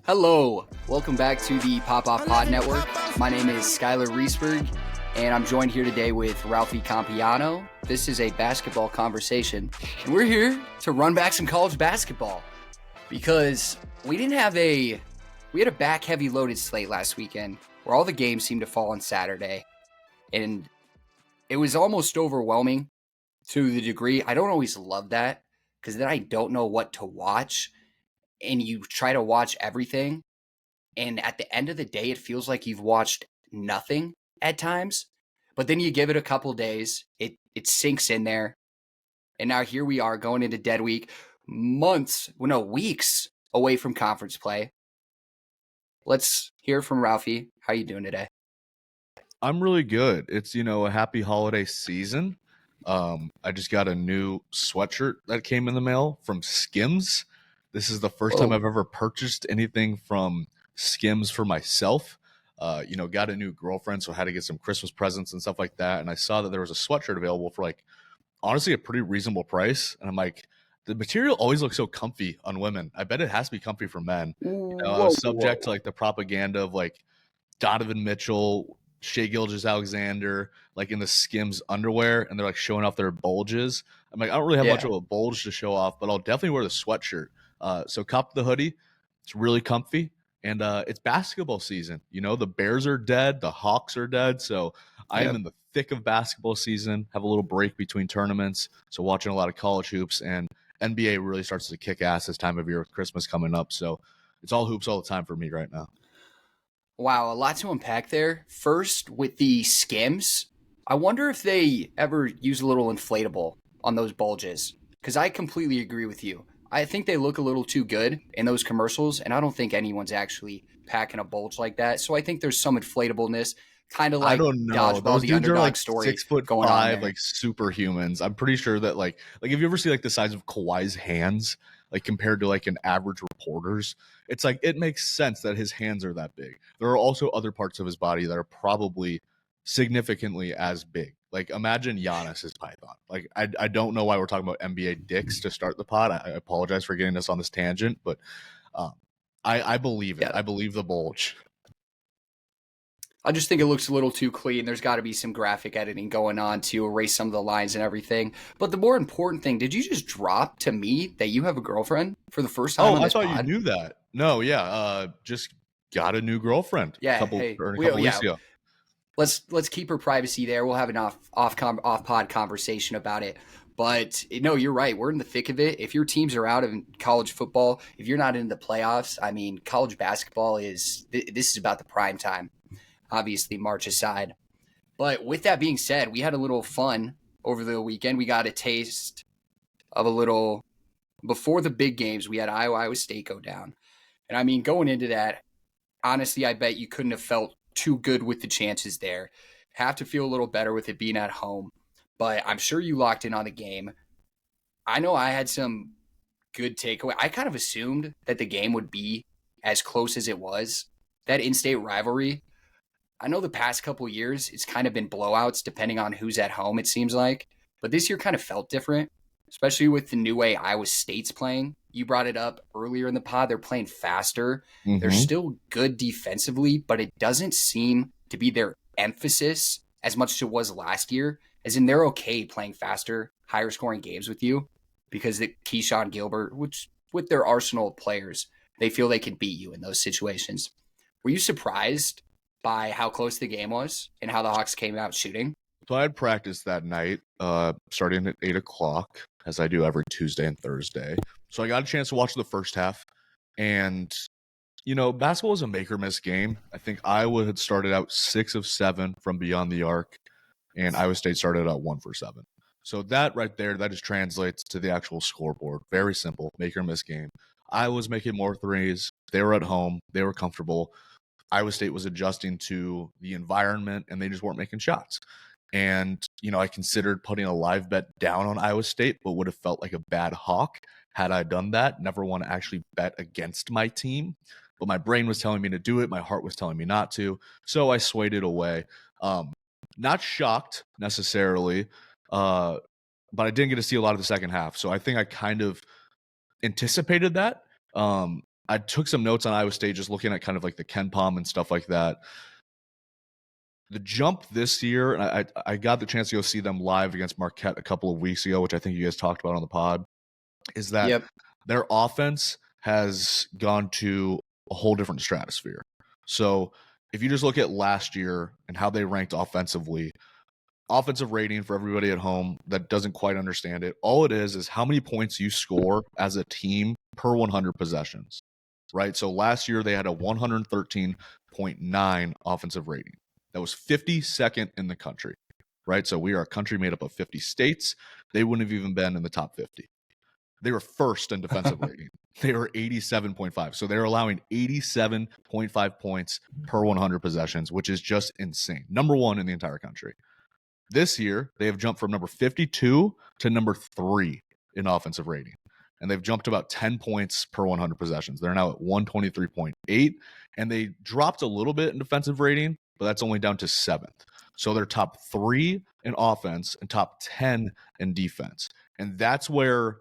Hello, welcome back to the Pop Off Pod Network. My name is Skyler Riesberg, and I'm joined here today with Ralphie Compiano. This is a basketball conversation, and we're here to run back some college basketball because we had a back heavy loaded slate last weekend where all the games seemed to fall on Saturday, and it was almost overwhelming to the degree I don't always love that because then I don't know what to watch. And you try to watch everything, and at the end of the day, it feels like you've watched nothing at times. But then you give it a couple days, it sinks in there, and now here we are going into dead week, weeks away from conference play. Let's hear from Ralphie. How you doing today? I'm really good. It's, a happy holiday season. I just got a new sweatshirt that came in the mail from Skims. This is the first time I've ever purchased anything from Skims for myself. Got a new girlfriend, so I had to get some Christmas presents and stuff like that. And I saw that there was a sweatshirt available for honestly, a pretty reasonable price. And I'm like, the material always looks so comfy on women. I bet it has to be comfy for men. I was subject to the propaganda of Donovan Mitchell, Shai Gilgeous-Alexander, in the Skims underwear, and they're showing off their bulges. I'm like, I don't really have much of a bulge to show off, but I'll definitely wear the sweatshirt. So cop the hoodie. It's really comfy, and it's basketball season. The Bears are dead, the Hawks are dead, so I am in the thick of basketball season. Have a little break between tournaments, so watching a lot of college hoops, and NBA really starts to kick ass this time of year with Christmas coming up. So it's all hoops all the time for me right now. Wow, a lot to unpack there. First, with the Skims, I wonder if they ever use a little inflatable on those bulges, because I completely agree with you. I think they look a little too good in those commercials, and I don't think anyone's actually packing a bulge like that. So I think there's some inflatableness, kind of like I don't know. Dodgeball, Those the dudes underdog are story 6'5", going on there. superhumans. I'm pretty sure that if you ever see the size of Kawhi's hands, compared to an average reporter's, it's it makes sense that his hands are that big. There are also other parts of his body that are probably significantly as big. Imagine Giannis's python. I don't know why we're talking about NBA dicks to start the pod. I apologize for getting us on this tangent, but I believe it. Yeah. I believe the bulge. I just think it looks a little too clean. There's got to be some graphic editing going on to erase some of the lines and everything. But the more important thing, did you just drop to me that you have a girlfriend for the first time on this pod? I thought you knew that. No, yeah. Just got a new girlfriend a couple weeks ago. Let's keep her privacy there. We'll have an off pod conversation about it. But no, you're right. We're in the thick of it. If your teams are out of college football, if you're not in the playoffs, I mean, college basketball this is about the prime time. Obviously, March aside. But with that being said, we had a little fun over the weekend. We got a taste of a little before the big games. We had Iowa State go down. And I mean, going into that, honestly, I bet you couldn't have felt too good with the chances there. Have to feel a little better with it being at home. But I'm sure you locked in on the game. I know I had some good takeaway. I kind of assumed that the game would be as close as it was. That in-state rivalry, I know the past couple years, it's kind of been blowouts depending on who's at home, it seems like. But this year kind of felt different, especially with the new way Iowa State's playing. You brought it up earlier in the pod. They're playing faster. Mm-hmm. They're still good defensively, but it doesn't seem to be their emphasis as much as it was last year, as in they're okay playing faster, higher scoring games with you because the Keyshawn Gilbert, which with their arsenal of players, they feel they can beat you in those situations. Were you surprised by how close the game was and how the Hawks came out shooting? So I had practice that night, starting at 8 o'clock, as I do every Tuesday and Thursday. So I got a chance to watch the first half. And, basketball is a make-or-miss game. I think Iowa had started out 6 of 7 from beyond the arc, and Iowa State started out 1 for 7. So that right there, that just translates to the actual scoreboard. Very simple, make-or-miss game. Iowa was making more threes. They were at home. They were comfortable. Iowa State was adjusting to the environment, and they just weren't making shots. And, I considered putting a live bet down on Iowa State, but would have felt like a bad hawk had I done that. Never want to actually bet against my team. But my brain was telling me to do it. My heart was telling me not to. So I swayed it away. Not shocked necessarily, but I didn't get to see a lot of the second half. So I think I kind of anticipated that. I took some notes on Iowa State, just looking at kind of like the Ken Pom and stuff like that. The jump this year, and I got the chance to go see them live against Marquette a couple of weeks ago, which I think you guys talked about on the pod, is that Yep. their offense has gone to a whole different stratosphere. So if you just look at last year and how they ranked offensively, offensive rating for everybody at home that doesn't quite understand it, all it is how many points you score as a team per 100 possessions, right? So last year they had a 113.9 offensive rating. That was 52nd in the country, right? So we are a country made up of 50 states. They wouldn't have even been in the top 50. They were first in defensive rating. They were 87.5. So they're allowing 87.5 points per 100 possessions, which is just insane. Number one in the entire country. This year, they have jumped from number 52 to number 3 in offensive rating. And they've jumped about 10 points per 100 possessions. They're now at 123.8. And they dropped a little bit in defensive rating, but that's only down to 7th. So they're top 3 in offense and top 10 in defense. And that's where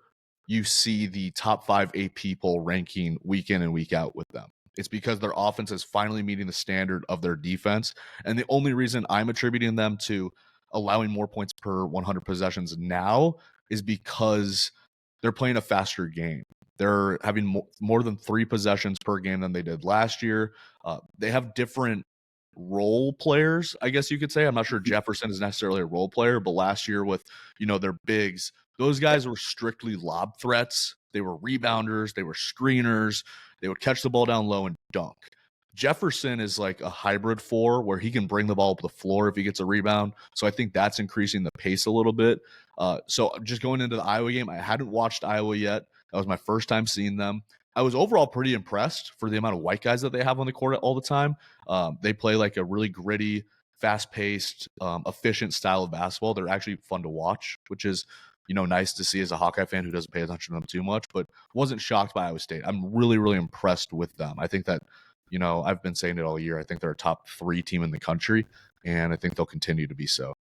you see the top 5 AP poll ranking week in and week out with them. It's because their offense is finally meeting the standard of their defense. And the only reason I'm attributing them to allowing more points per 100 possessions now is because they're playing a faster game. They're having more than 3 possessions per game than they did last year. They have different role players, I guess you could say. I'm not sure Jefferson is necessarily a role player, but last year with, their bigs, those guys were strictly lob threats. They were rebounders. They were screeners. They would catch the ball down low and dunk. Jefferson is like a hybrid 4 where he can bring the ball up the floor if he gets a rebound. So I think that's increasing the pace a little bit. So just going into the Iowa game, I hadn't watched Iowa yet. That was my first time seeing them. I was overall pretty impressed for the amount of white guys that they have on the court all the time. They play like a really gritty, fast-paced, efficient style of basketball. They're actually fun to watch, which is nice to see as a Hawkeye fan who doesn't pay attention to them too much, but wasn't shocked by Iowa State. I'm really, really impressed with them. I think that, I've been saying it all year. I think they're a top 3 team in the country, and I think they'll continue to be so.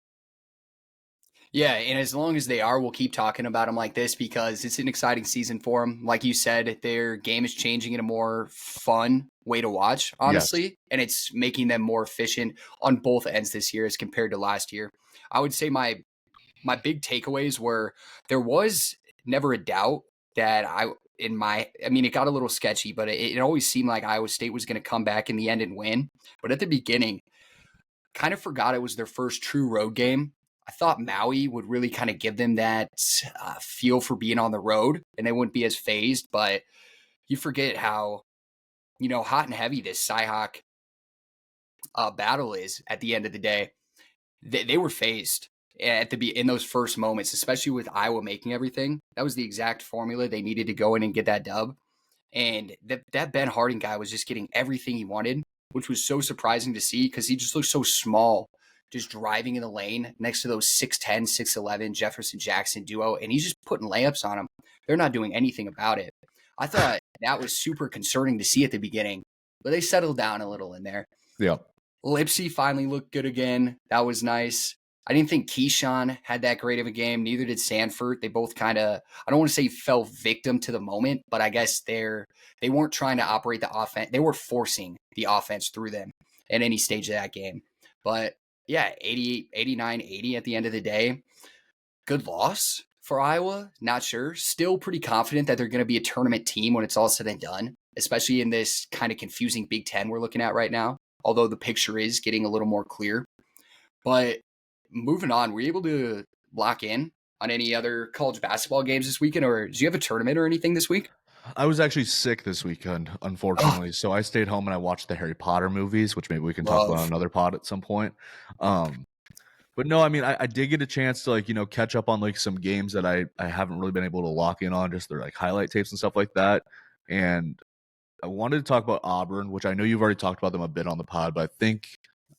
Yeah, and as long as they are, we'll keep talking about them like this because it's an exciting season for them. Like you said, their game is changing in a more fun way to watch, honestly, Yes. and it's making them more efficient on both ends this year as compared to last year. I would say my big takeaways were there was never a doubt that it got a little sketchy, but it always seemed like Iowa State was going to come back in the end and win. But at the beginning, kind of forgot it was their first true road game. I thought Maui would really kind of give them that feel for being on the road and they wouldn't be as phased. But you forget how, hot and heavy this Cyhawk battle is at the end of the day. They were phased in those first moments, especially with Iowa making everything. That was the exact formula they needed to go in and get that dub. And that Ben Harding guy was just getting everything he wanted, which was so surprising to see because he just looked so small, just driving in the lane next to those 6'10", 6'11" Jefferson Jackson duo, and he's just putting layups on them. They're not doing anything about it. I thought that was super concerning to see at the beginning, but they settled down a little in there. Yeah. Lipsy finally looked good again. That was nice. I didn't think Keyshawn had that great of a game. Neither did Sanford. They both kind of, I don't want to say fell victim to the moment, but I guess they weren't trying to operate the offense. They were forcing the offense through them at any stage of that game. But yeah, 88, 89, 80 at the end of the day. Good loss for Iowa. Not sure. Still pretty confident that they're going to be a tournament team when it's all said and done, especially in this kind of confusing Big Ten we're looking at right now. Although the picture is getting a little more clear. But moving on, were you able to lock in on any other college basketball games this weekend, or do you have a tournament or anything this week? I was actually sick this weekend, unfortunately. So I stayed home and I watched the Harry Potter movies, which maybe we can talk about on another pod at some point. But no, I did get a chance to catch up on some games that I haven't really been able to lock in on, just their highlight tapes and stuff like that. And I wanted to talk about Auburn, which I know you've already talked about them a bit on the pod, but I think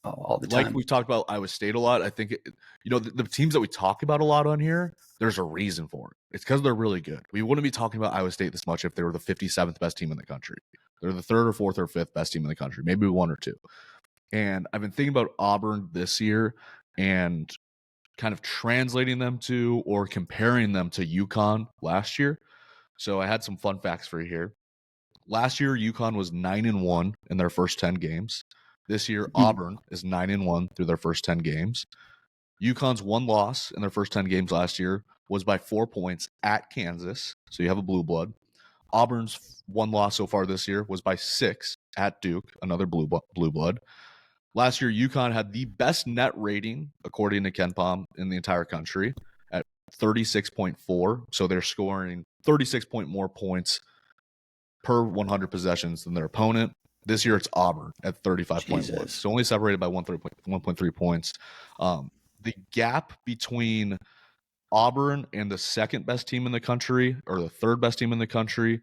all the time. we've talked about Iowa State a lot. I think the teams that we talk about a lot on here, there's a reason for it. It's because they're really good. We wouldn't be talking about Iowa State this much if they were the 57th best team in the country. They're the 3rd or 4th or 5th best team in the country, maybe 1 or 2. And I've been thinking about Auburn this year and kind of translating them to or comparing them to UConn last year. So I had some fun facts for you here. Last year, UConn was 9-1 in their first 10 games. This year, Hmm. Auburn is 9-1 through their first 10 games. UConn's one loss in their first 10 games last year was by 4 points at Kansas. So you have a blue blood. Auburn's one loss so far this year was by 6 at Duke, another blue blood. Last year, UConn had the best net rating, according to KenPom, in the entire country at 36.4. So they're scoring 36 point more points per 100 possessions than their opponent. This year, it's Auburn at 35.1. Jesus. So only separated by 1.3 points. The gap between Auburn and the second best team in the country, or the third best team in the country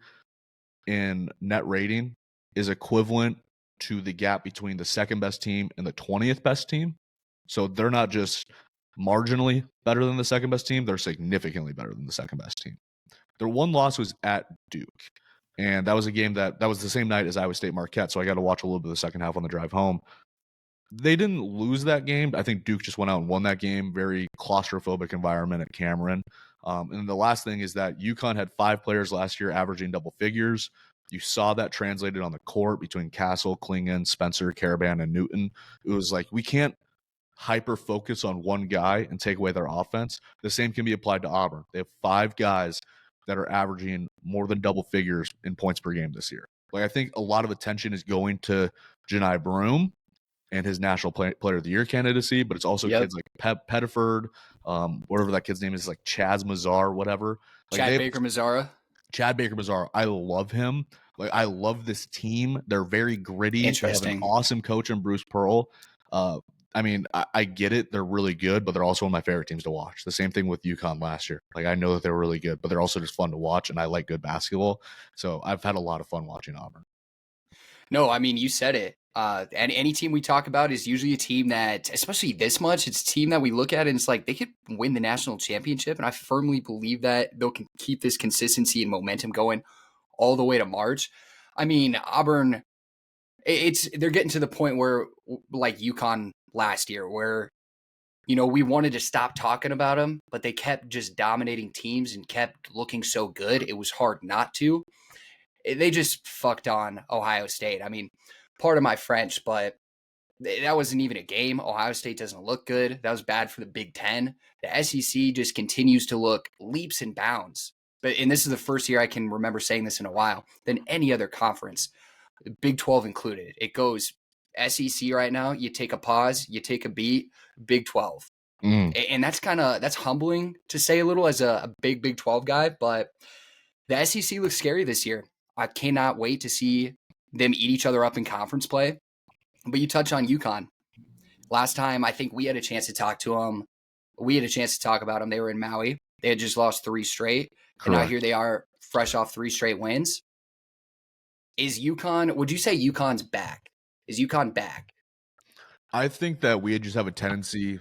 in net rating, is equivalent to the gap between the second best team and the 20th best team. So they're not just marginally better than the second best team, they're significantly better than the second best team. Their one loss was at Duke. And that was a game that was the same night as Iowa State Marquette. So I got to watch a little bit of the second half on the drive home. They didn't lose that game. I think Duke just went out and won that game. Very claustrophobic environment at Cameron. And the last thing is that UConn had 5 players last year averaging double figures. You saw that translated on the court between Castle, Klingon, Spencer, Caravan, and Newton. It was like, we can't hyper focus on one guy and take away their offense. The same can be applied to Auburn. They have 5 guys that are averaging more than double figures in points per game this year. Like, I think a lot of attention is going to Janai Broome and his National Player of the Year candidacy, but it's also kids like Pettiford, whatever that kid's name is, like Chaz Mazar, whatever. Like Chad Baker Mazzara. Chad Baker Mazar. I love him. Like, I love this team. They're very gritty. Interesting. They have an awesome coach in Bruce Pearl. I mean, I get it. They're really good, but they're also one of my favorite teams to watch. The same thing with UConn last year. Like, I know that they're really good, but they're also just fun to watch, and I like good basketball. So I've had a lot of fun watching Auburn. No, I mean, you said it. Any team we talk about is usually a team that, especially this much, it's a team that we look at and it's like they could win the national championship. And I firmly believe that they'll keep this consistency and momentum going all the way to March. I mean, Auburn, they're getting to the point where, like UConn last year, where, you know, we wanted to stop talking about them, but they kept just dominating teams and kept looking so good. It was hard not to. They just fucked on Ohio State. I mean, part of my French, but that wasn't even a game. Ohio State doesn't look good. That was bad for the Big Ten. The SEC just continues to look leaps and bounds. And this is the first year I can remember saying this in a while, than any other conference, Big 12 included. It goes SEC right now. You take a pause, you take a beat, Big 12. And that's humbling to say a little as a Big 12 guy, but the SEC looks scary this year. I cannot wait to see them eat each other up in conference play. But you touch on UConn. Last time, I think we had a chance to talk to them. We had a chance to talk about them. They were in Maui. They had just lost 3 straight. Correct. And now here they are, fresh off 3 straight wins. Is UConn, would you say UConn's back? Is UConn back? I think that we just have a tendency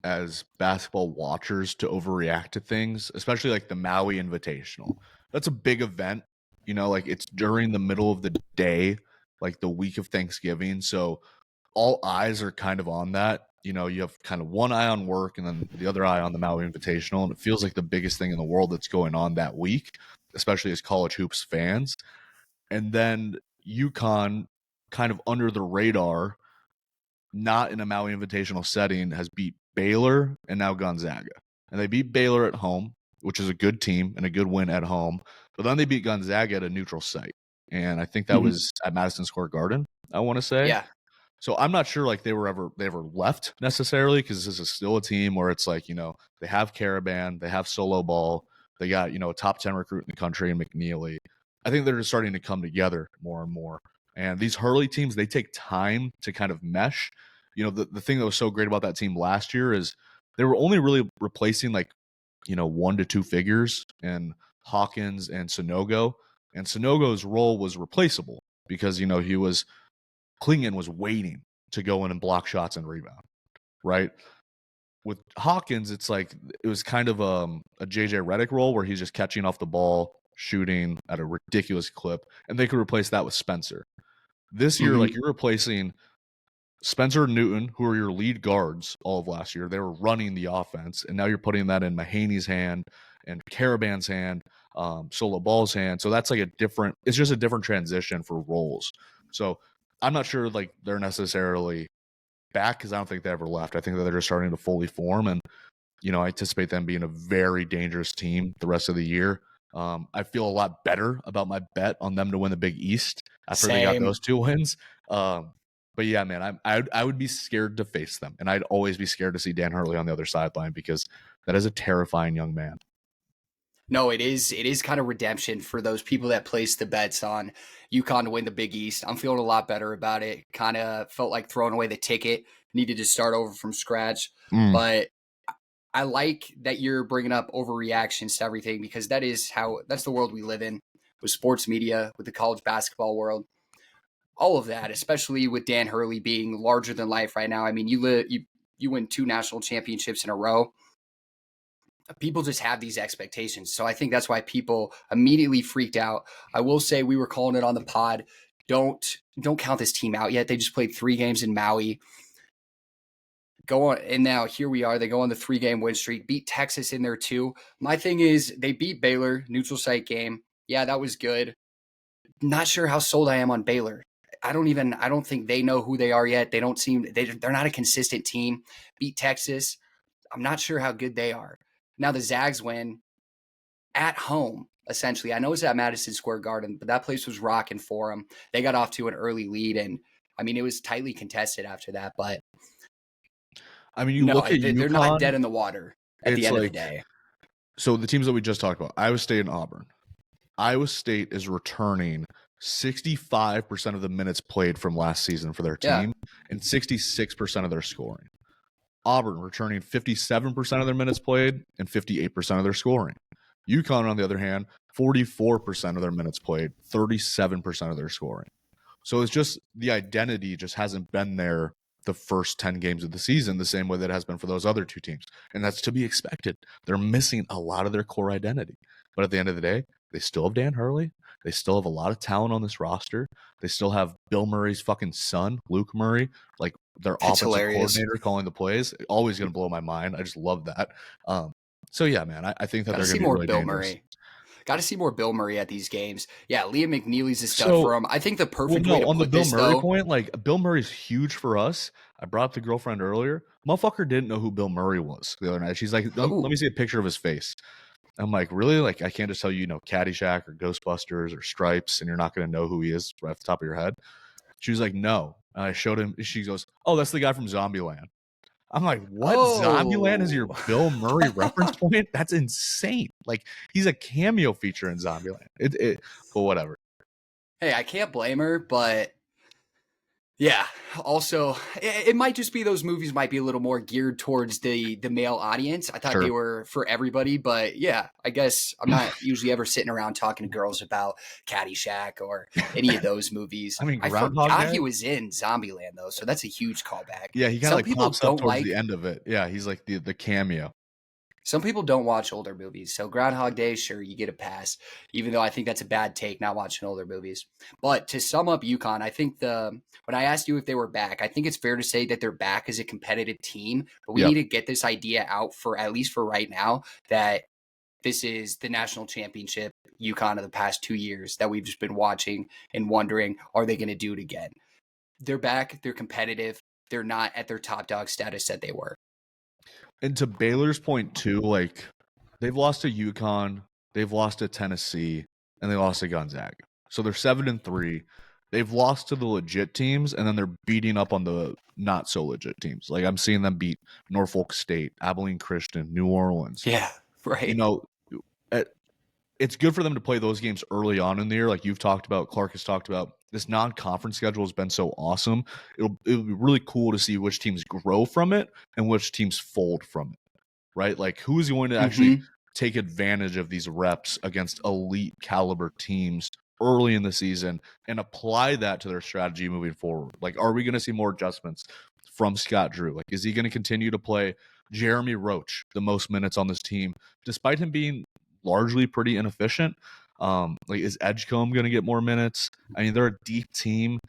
as basketball watchers to overreact to things, especially like the Maui Invitational. That's a big event. You know, like it's during the middle of the day, like the week of Thanksgiving. So all eyes are kind of on that. You know, you have kind of one eye on work and then the other eye on the Maui Invitational. And it feels like the biggest thing in the world that's going on that week, especially as college hoops fans. And then UConn, kind of under the radar, not in a Maui Invitational setting, has beat Baylor and now Gonzaga. And they beat Baylor at home, which is a good team and a good win at home. But then they beat Gonzaga at a neutral site. And I think that was at Madison Square Garden, I want to say. Yeah. So I'm not sure like they ever left necessarily, because this is still a team where it's like, you know, they have Caravan, they have Solo Ball, they got, you know, a top 10 recruit in the country in McNeely. I think they're just starting to come together more and more. And these Hurley teams, they take time to kind of mesh. You know, the thing that was so great about that team last year is they were only really replacing like, you know, 1 to 2 figures in Hawkins and Sonogo. And Sonogo's role was replaceable because, you know, Klingon was waiting to go in and block shots and rebound, right? With Hawkins, it's like it was kind of a JJ Redick role where he's just catching off the ball, shooting at a ridiculous clip, and they could replace that with Spencer. This year, like you're replacing Spencer and Newton, who are your lead guards all of last year. They were running the offense, and now you're putting that in Mahaney's hand and Caravan's hand. solo balls hand. So that's like it's just a different transition for roles. So I'm not sure like they're necessarily back because I don't think they ever left. I think that they're just starting to fully form, and I anticipate them being a very dangerous team the rest of the year. I feel a lot better about my bet on them to win the Big East after they got those 2 wins. But yeah, man, I would be scared to face them, and I'd always be scared to see Dan Hurley on the other sideline because that is a terrifying young man. No, it is. It is kind of redemption for those people that placed the bets on UConn to win the Big East. I'm feeling a lot better about it. Kind of felt like throwing away the ticket. Needed to start over from scratch. But I like that you're bringing up overreactions to everything because that's the world we live in with sports media, with the college basketball world, all of that, especially with Dan Hurley being larger than life right now. I mean, you win 2 national championships in a row. People just have these expectations. So I think that's why people immediately freaked out. I will say we were calling it on the pod. Don't count this team out yet. They just played 3 games in Maui. Go on, and now here we are. They go on the 3-game win streak, beat Texas in there too. My thing is they beat Baylor, neutral site game. Yeah, that was good. Not sure how sold I am on Baylor. I don't think they know who they are yet. They're not a consistent team. Beat Texas. I'm not sure how good they are. Now the Zags win at home, essentially. I know it's at Madison Square Garden, but that place was rocking for them. They got off to an early lead, and I mean, it was tightly contested after that. But I mean, look at UConn. They're not dead in the water at the end of the day. So the teams that we just talked about, Iowa State and Auburn. Iowa State is returning 65% of the minutes played from last season for their team and 66% of their scoring. Auburn returning 57% of their minutes played and 58% of their scoring. UConn, on the other hand, 44% of their minutes played, 37% of their scoring. So it's just the identity just hasn't been there the first 10 games of the season the same way that it has been for those other 2 teams. And that's to be expected. They're missing a lot of their core identity. But at the end of the day, they still have Dan Hurley. They still have a lot of talent on this roster. They still have Bill Murray's fucking son, Luke Murray, like their offensive coordinator calling the plays. Always going to blow my mind. I just love that. So yeah, man, I think that they're going to be really Bill dangerous. Murray. Got to see more Bill Murray at these games. Yeah, Liam McNeely's a stud for him. I think the perfect way to on put the Bill this, Murray though, point, like Bill Murray's huge for us. I brought up the girlfriend earlier. Motherfucker didn't know who Bill Murray was the other night. She's like, let me see a picture of his face. I'm like, really? Like, I can't just tell you, Caddyshack or Ghostbusters or Stripes, and you're not going to know who he is right off the top of your head. She was like, no. And I showed him. She goes, oh, that's the guy from Zombieland. I'm like, what? Zombieland is your Bill Murray reference point? That's insane. Like, he's a cameo feature in Zombieland. But whatever. Hey, I can't blame her, but yeah. Also, it might just be those movies might be a little more geared towards the male audience. I thought they were for everybody, but yeah, I guess I'm not usually ever sitting around talking to girls about Caddyshack or any of those movies. I mean, I forgot he was in Zombieland though, so that's a huge callback. Yeah, he kind of like pops up towards the end of it. Yeah, he's like the cameo. Some people don't watch older movies. So Groundhog Day, sure, you get a pass, even though I think that's a bad take, not watching older movies. But to sum up UConn, I think when I asked you if they were back, I think it's fair to say that they're back as a competitive team. But we need to get this idea out for at least for right now that this is the national championship UConn of the past 2 years that we've just been watching and wondering, are they going to do it again? They're back. They're competitive. They're not at their top dog status that they were. And to Baylor's point too, like they've lost to UConn, they've lost to Tennessee, and they lost to Gonzaga. So they're 7-3. They've lost to the legit teams, and then they're beating up on the not so legit teams. Like I'm seeing them beat Norfolk State, Abilene Christian, New Orleans. Yeah, right. It's good for them to play those games early on in the year, like you've talked about. Clark has talked about. This non-conference schedule has been so awesome. It'll be really cool to see which teams grow from it and which teams fold from it, right? Like who is going to actually take advantage of these reps against elite caliber teams early in the season and apply that to their strategy moving forward? Like, are we going to see more adjustments from Scott Drew? Like, is he going to continue to play Jeremy Roach the most minutes on this team, despite him being largely pretty inefficient? Like, is Edgecombe going to get more minutes? I mean, they're a deep team,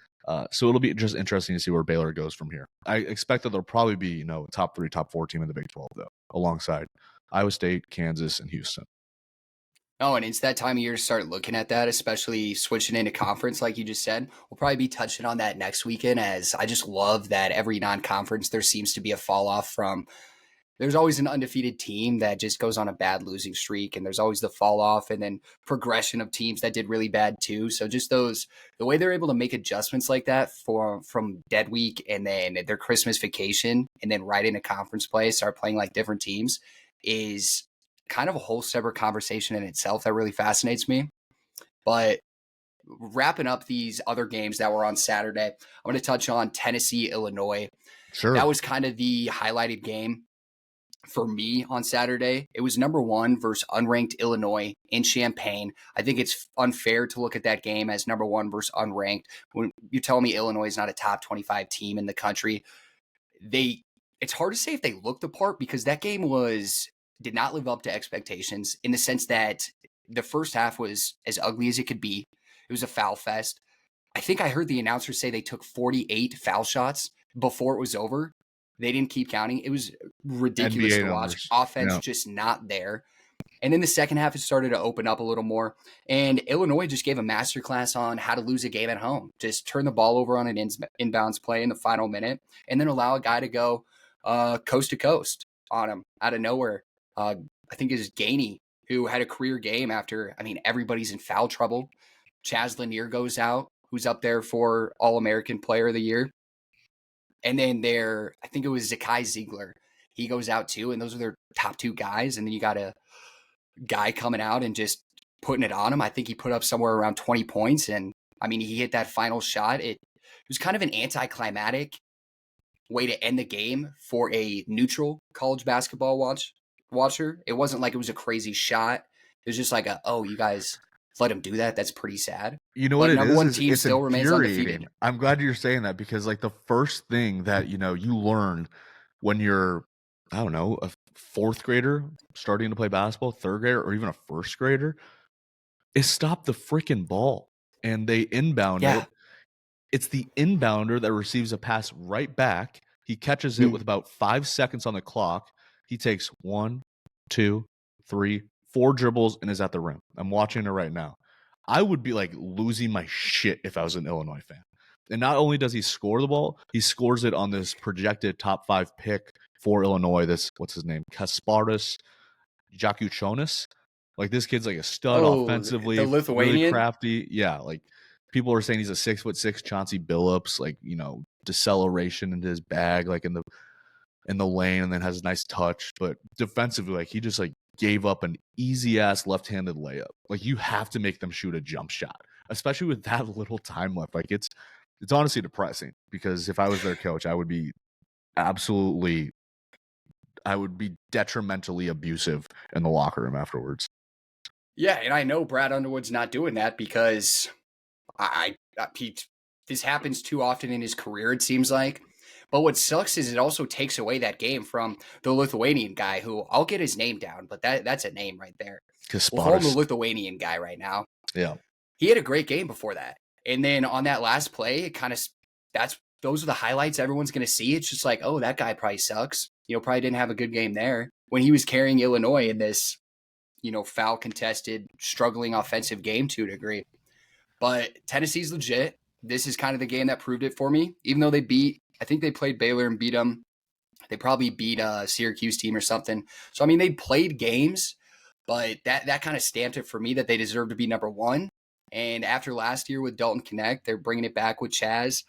so it'll be just interesting to see where Baylor goes from here. I expect that they'll probably be, top 3, top 4 team in the Big 12, though, alongside Iowa State, Kansas, and Houston. Oh, and it's that time of year to start looking at that, especially switching into conference, like you just said. We'll probably be touching on that next weekend, as I just love that every non-conference there seems to be a fall off from. There's always an undefeated team that just goes on a bad losing streak, and there's always the fall off and then progression of teams that did really bad too. So just the way they're able to make adjustments like that from dead week and then their Christmas vacation and then right into conference play, start playing like different teams is kind of a whole separate conversation in itself that really fascinates me. But wrapping up these other games that were on Saturday, I'm going to touch on Tennessee, Illinois. Sure. That was kind of the highlighted game for me on Saturday. It was number 1 versus unranked Illinois in Champaign. I think it's unfair to look at that game as number 1 versus unranked. When you tell me Illinois is not a top 25 team in the country, it's hard to say if they looked the part, because that game did not live up to expectations, in the sense that the first half was as ugly as it could be. It was a foul fest. I think I heard the announcer say they took 48 foul shots before it was over. They didn't keep counting. It was ridiculous NBA to watch. numbers. Offense Yeah. just not there. And in the second half, it started to open up a little more. And Illinois just gave a masterclass on how to lose a game at home. Just turn the ball over on an inbounds play in the final minute, and then allow a guy to go coast to coast on him out of nowhere. I think it was Gainey, who had a career game after, everybody's in foul trouble. Chaz Lanier goes out, who's up there for All-American Player of the Year. And then I think it was Zakai Ziegler. He goes out too, and those are their top 2 guys. And then you got a guy coming out and just putting it on him. I think he put up somewhere around 20 points. And he hit that final shot. It was kind of an anticlimactic way to end the game for a neutral college basketball watcher. It wasn't like it was a crazy shot. It was just like you guys let him do that. That's pretty sad. You know But what it number is? one team It's still remains infuriating. undefeated. I'm glad you're saying that, because like the first thing that you learn when you're, I don't know, a 4th grader starting to play basketball, 3rd grader, or even a 1st grader, is stop the freaking ball, and they inbound it. It's the inbounder that receives a pass right back. He catches it with about 5 seconds on the clock. He takes 1, 2, 3, 4 dribbles and is at the rim. I'm watching it right now. I would be like losing my shit if I was an Illinois fan. And not only does he score the ball, he scores it on this projected top 5 pick for Illinois. What's his name? Kasparis Jakuchonis. Like, this kid's like a stud offensively. The Lithuanian? Really crafty. Yeah, like people are saying he's a 6'6" Chauncey Billups, like, deceleration into his bag, like in the lane, and then has a nice touch. But defensively, like, he just like gave up an easy ass left-handed layup. Like, you have to make them shoot a jump shot, especially with that little time left. Like, it's honestly depressing, because if I was their coach, I would be detrimentally abusive in the locker room afterwards. Yeah, and I know Brad Underwood's not doing that, because this happens too often in his career, it seems like. But what sucks is it also takes away that game from the Lithuanian guy, who I'll get his name down, but that's a name right there. We'll call him the Lithuanian guy right now. Yeah. He had a great game before that. And then on that last play, those are the highlights everyone's going to see. It's just like, oh, that guy probably sucks. Probably didn't have a good game there, when he was carrying Illinois in this, foul contested, struggling offensive game to a degree. But Tennessee's legit. This is kind of the game that proved it for me. Even though I think they played Baylor and beat them. They probably beat a Syracuse team or something. So, they played games, but that kind of stamped it for me that they deserve to be number 1. And after last year with Dalton Connect, they're bringing it back with Chaz.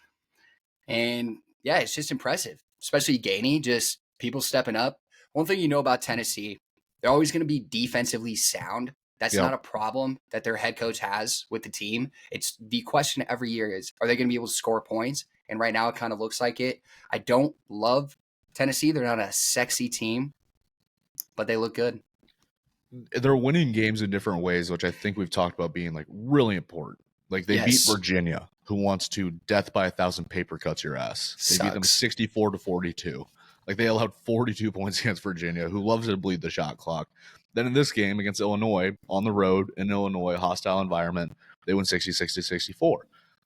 And yeah, it's just impressive, especially Gainey, just people stepping up. One thing about Tennessee, they're always going to be defensively sound. That's not a problem that their head coach has with the team. It's the question every year is, are they going to be able to score points? And right now it kind of looks like it. I don't love Tennessee. They're not a sexy team, but they look good. They're winning games in different ways, which I think we've talked about being like really important. Like, they beat Virginia, who wants to death by 1,000 paper cuts your ass. They beat them 64-42. Like, they allowed 42 points against Virginia, who loves to bleed the shot clock. Then in this game against Illinois, on the road in Illinois, hostile environment, they win 66-64.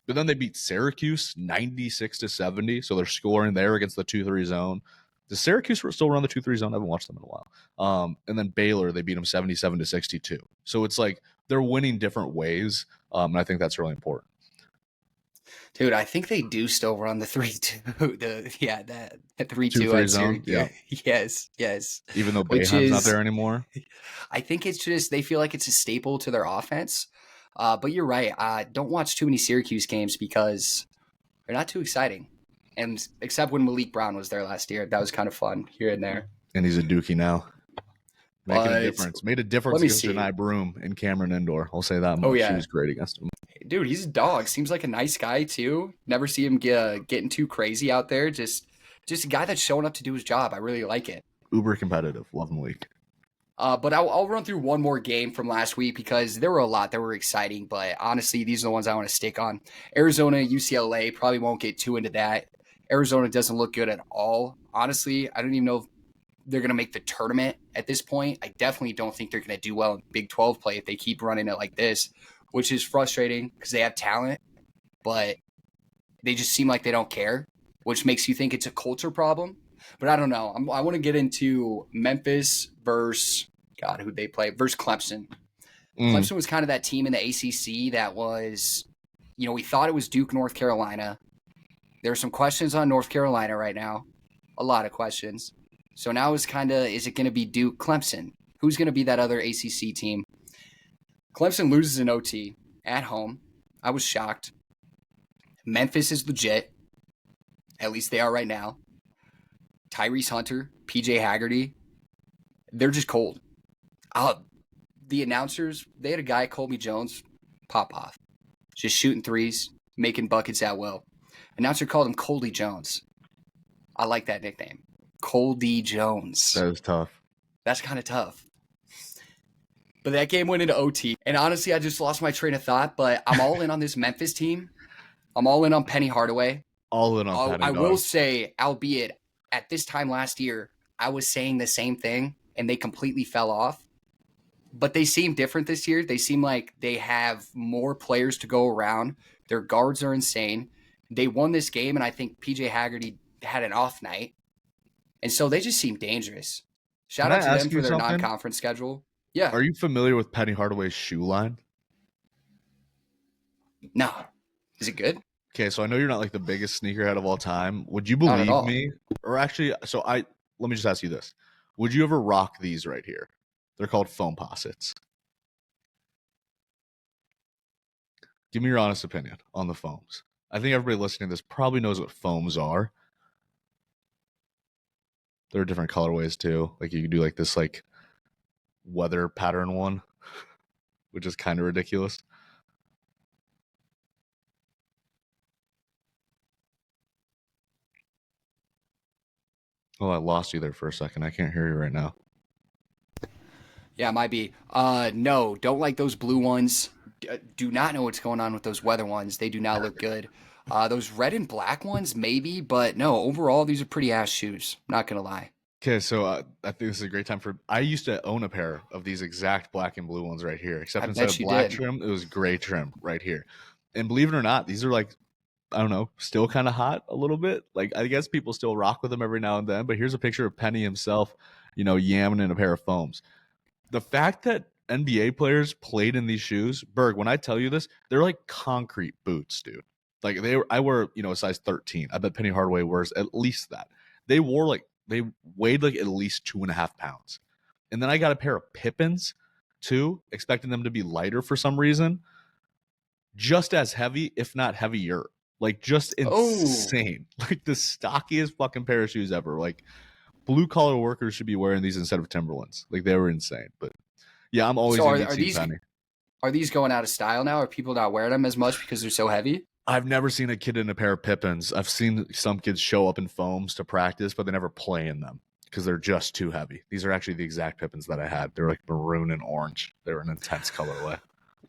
But then they beat Syracuse 96-70, so they're scoring there against the 2-3 zone. Does Syracuse still run the 2-3 zone? I haven't watched them in a while. And then Baylor, they beat them 77-62. So it's like they're winning different ways, and I think that's really important. Dude, I think they do still run the 3-2. That 3-2 2-3 at zone, Syracuse. Yes. Even though Which Boeheim's not is, there anymore. I think it's just they feel like it's a staple to their offense. But you're right. Don't watch too many Syracuse games because they're not too exciting. And except when Malik Brown was there last year, that was kind of fun here and there. And he's a Dookie now. Making a difference. Made a difference against Janai Broom in Cameron Indoor. I'll say that much. Oh, yeah. She was great against him. Dude, he's a dog. Seems like a nice guy, too. Never see him getting too crazy out there. Just a guy that's showing up to do his job. I really like it. Uber competitive. Love Malik. But I'll run through one more game from last week because there were a lot that were exciting. But honestly, these are the ones I want to stick on. Arizona, UCLA, probably won't get too into that. Arizona doesn't look good at all. Honestly, I don't even know if they're going to make the tournament at this point. I definitely don't think they're going to do well in Big 12 play if they keep running it like this, which is frustrating because they have talent, but they just seem like they don't care, which makes you think it's a culture problem. But I don't know. I want to get into Memphis versus, who'd they play? Versus Clemson. Clemson was kind of that team in the ACC that was, we thought it was Duke, North Carolina. There are some questions on North Carolina right now. A lot of questions. So now is it going to be Duke, Clemson? Who's going to be that other ACC team? Clemson loses in OT at home. I was shocked. Memphis is legit. At least they are right now. Tyrese Hunter, PJ Haggerty, they're just cold. The announcers, they had a guy, Colby Jones, pop off. Just shooting threes, making buckets at will. Announcer called him Coldy Jones. I like that nickname. Coldy Jones. That is tough. That's kind of tough. But that game went into OT. And honestly, I just lost my train of thought. But I'm all in on this Memphis team. I'm all in on Penny Hardaway. All in on Penny. I will say, albeit at this time last year, I was saying the same thing. And they completely fell off. But they seem different this year. They seem like they have more players to go around. Their guards are insane. They won this game, and I think PJ Haggerty had an off night. And so they just seem dangerous. Shout out to them for their non-conference schedule. Yeah. Are you familiar with Penny Hardaway's shoe line? No. Is it good? Okay, so I know you're not like the biggest sneakerhead of all time. Would you believe me? Or actually, let me just ask you this. Would you ever rock these right here? They're called foam posits. Give me your honest opinion on the foams. I think everybody listening to this probably knows what foams are. There are different colorways too. Like you could do like this like weather pattern one, which is kind of ridiculous. Oh, I lost you there for a second. I can't hear you right now. Yeah, it might be. No, don't like those blue ones. Do not know what's going on with those weather ones. They do not look good. Those red and black ones, maybe, but no, overall, these are pretty ass shoes. Not going to lie. Okay, so I think this is a great time I used to own a pair of these exact black and blue ones right here, except instead of black trim, it was gray trim right here. And believe it or not, these are like, I don't know, still kind of hot a little bit. Like, I guess people still rock with them every now and then, but here's a picture of Penny himself, yamming in a pair of foams. The fact that NBA players played in these shoes, Berg, when I tell you this, they're like concrete boots, dude. Like I wear, a size 13. I bet Penny Hardaway wears at least that. They weighed like at least 2.5 pounds. And then I got a pair of Pippins too, expecting them to be lighter for some reason. Just as heavy, if not heavier. Like just insane. Like the stockiest fucking pair of shoes ever. Like blue collar workers should be wearing these instead of Timberlands. Like they were insane. But yeah, I'm always are these going out of style now? Are people not wearing them as much because they're so heavy? I've never seen a kid in a pair of Pippins. I've seen some kids show up in foams to practice, but they never play in them because they're just too heavy. These are actually the exact Pippins that I had. They're like maroon and orange. They were an intense colorway.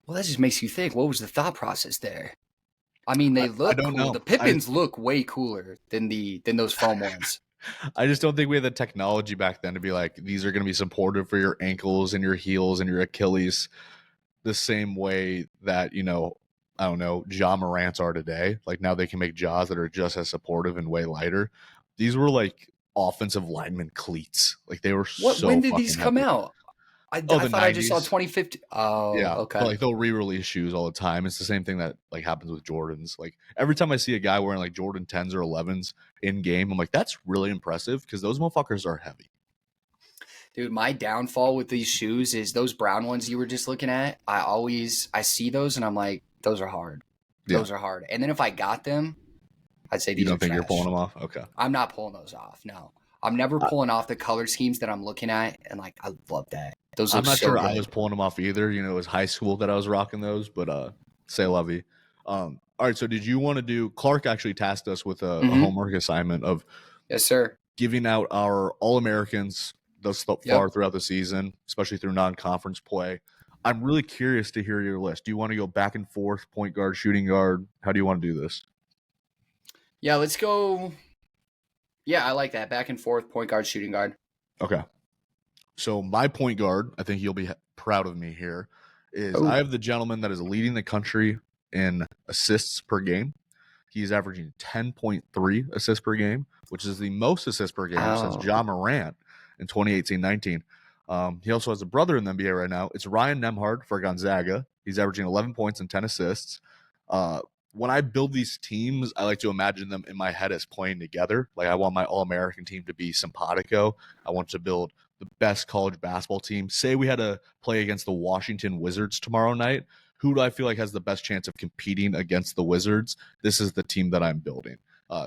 Well, that just makes you think, what was the thought process there? I mean, they look cool. Know. The Pippins look way cooler than those foam ones. I just don't think we had the technology back then to be like, these are going to be supportive for your ankles and your heels and your Achilles the same way that, I don't know, Ja Morants are today. Like now they can make Jaws that are just as supportive and way lighter. These were like offensive lineman cleats. Like they were When so did these fucking come heavy. out? I Oh, the thought I just saw 90s. 2050. Oh, Yeah, but okay. like they'll re-release shoes all the time. It's the same thing that like happens with Jordans. Like every time I see a guy wearing like Jordan 10s or 11s in game, I'm like, that's really impressive because those motherfuckers are heavy. Dude, my downfall with these shoes is those brown ones you were just looking at. I see those and I'm like, those are hard. Yeah. Those are hard. And then if I got them, I'd say You these are don't think you're pulling trash. them off? Okay. I'm not pulling those off. No. I'm never I, pulling off the color schemes that I'm looking at and like I love that. Those I'm look not so sure I was good. pulling them off either. You know, it was high school that I was rocking those, but say lovey. All right, so did you want to do Clark actually tasked us with a Mm-hmm. homework assignment of Yes, sir. giving out our All-Americans thus far Yep. throughout the season, especially through non-conference play. I'm really curious to hear your list. Do you want to go back and forth, point guard, shooting guard? How do you want to do this? Yeah, let's go. Yeah, I like that. Back and forth, point guard, shooting guard. Okay. So my point guard, I think you'll be proud of me here, is I Oh. have the gentleman that is leading the country in assists per game. He's averaging 10.3 assists per game, which is the most assists per game since Oh. Ja Morant in 2018-19. He also has a brother in the NBA right now. It's Ryan Nembhard for Gonzaga. He's averaging 11 points and 10 assists. When I build these teams, I like to imagine them in my head as playing together. Like I want my All-American team to be simpatico. I want to build the best college basketball team. Say we had to play against the Washington Wizards tomorrow night. Who do I feel like has the best chance of competing against the Wizards? This is the team that I'm building.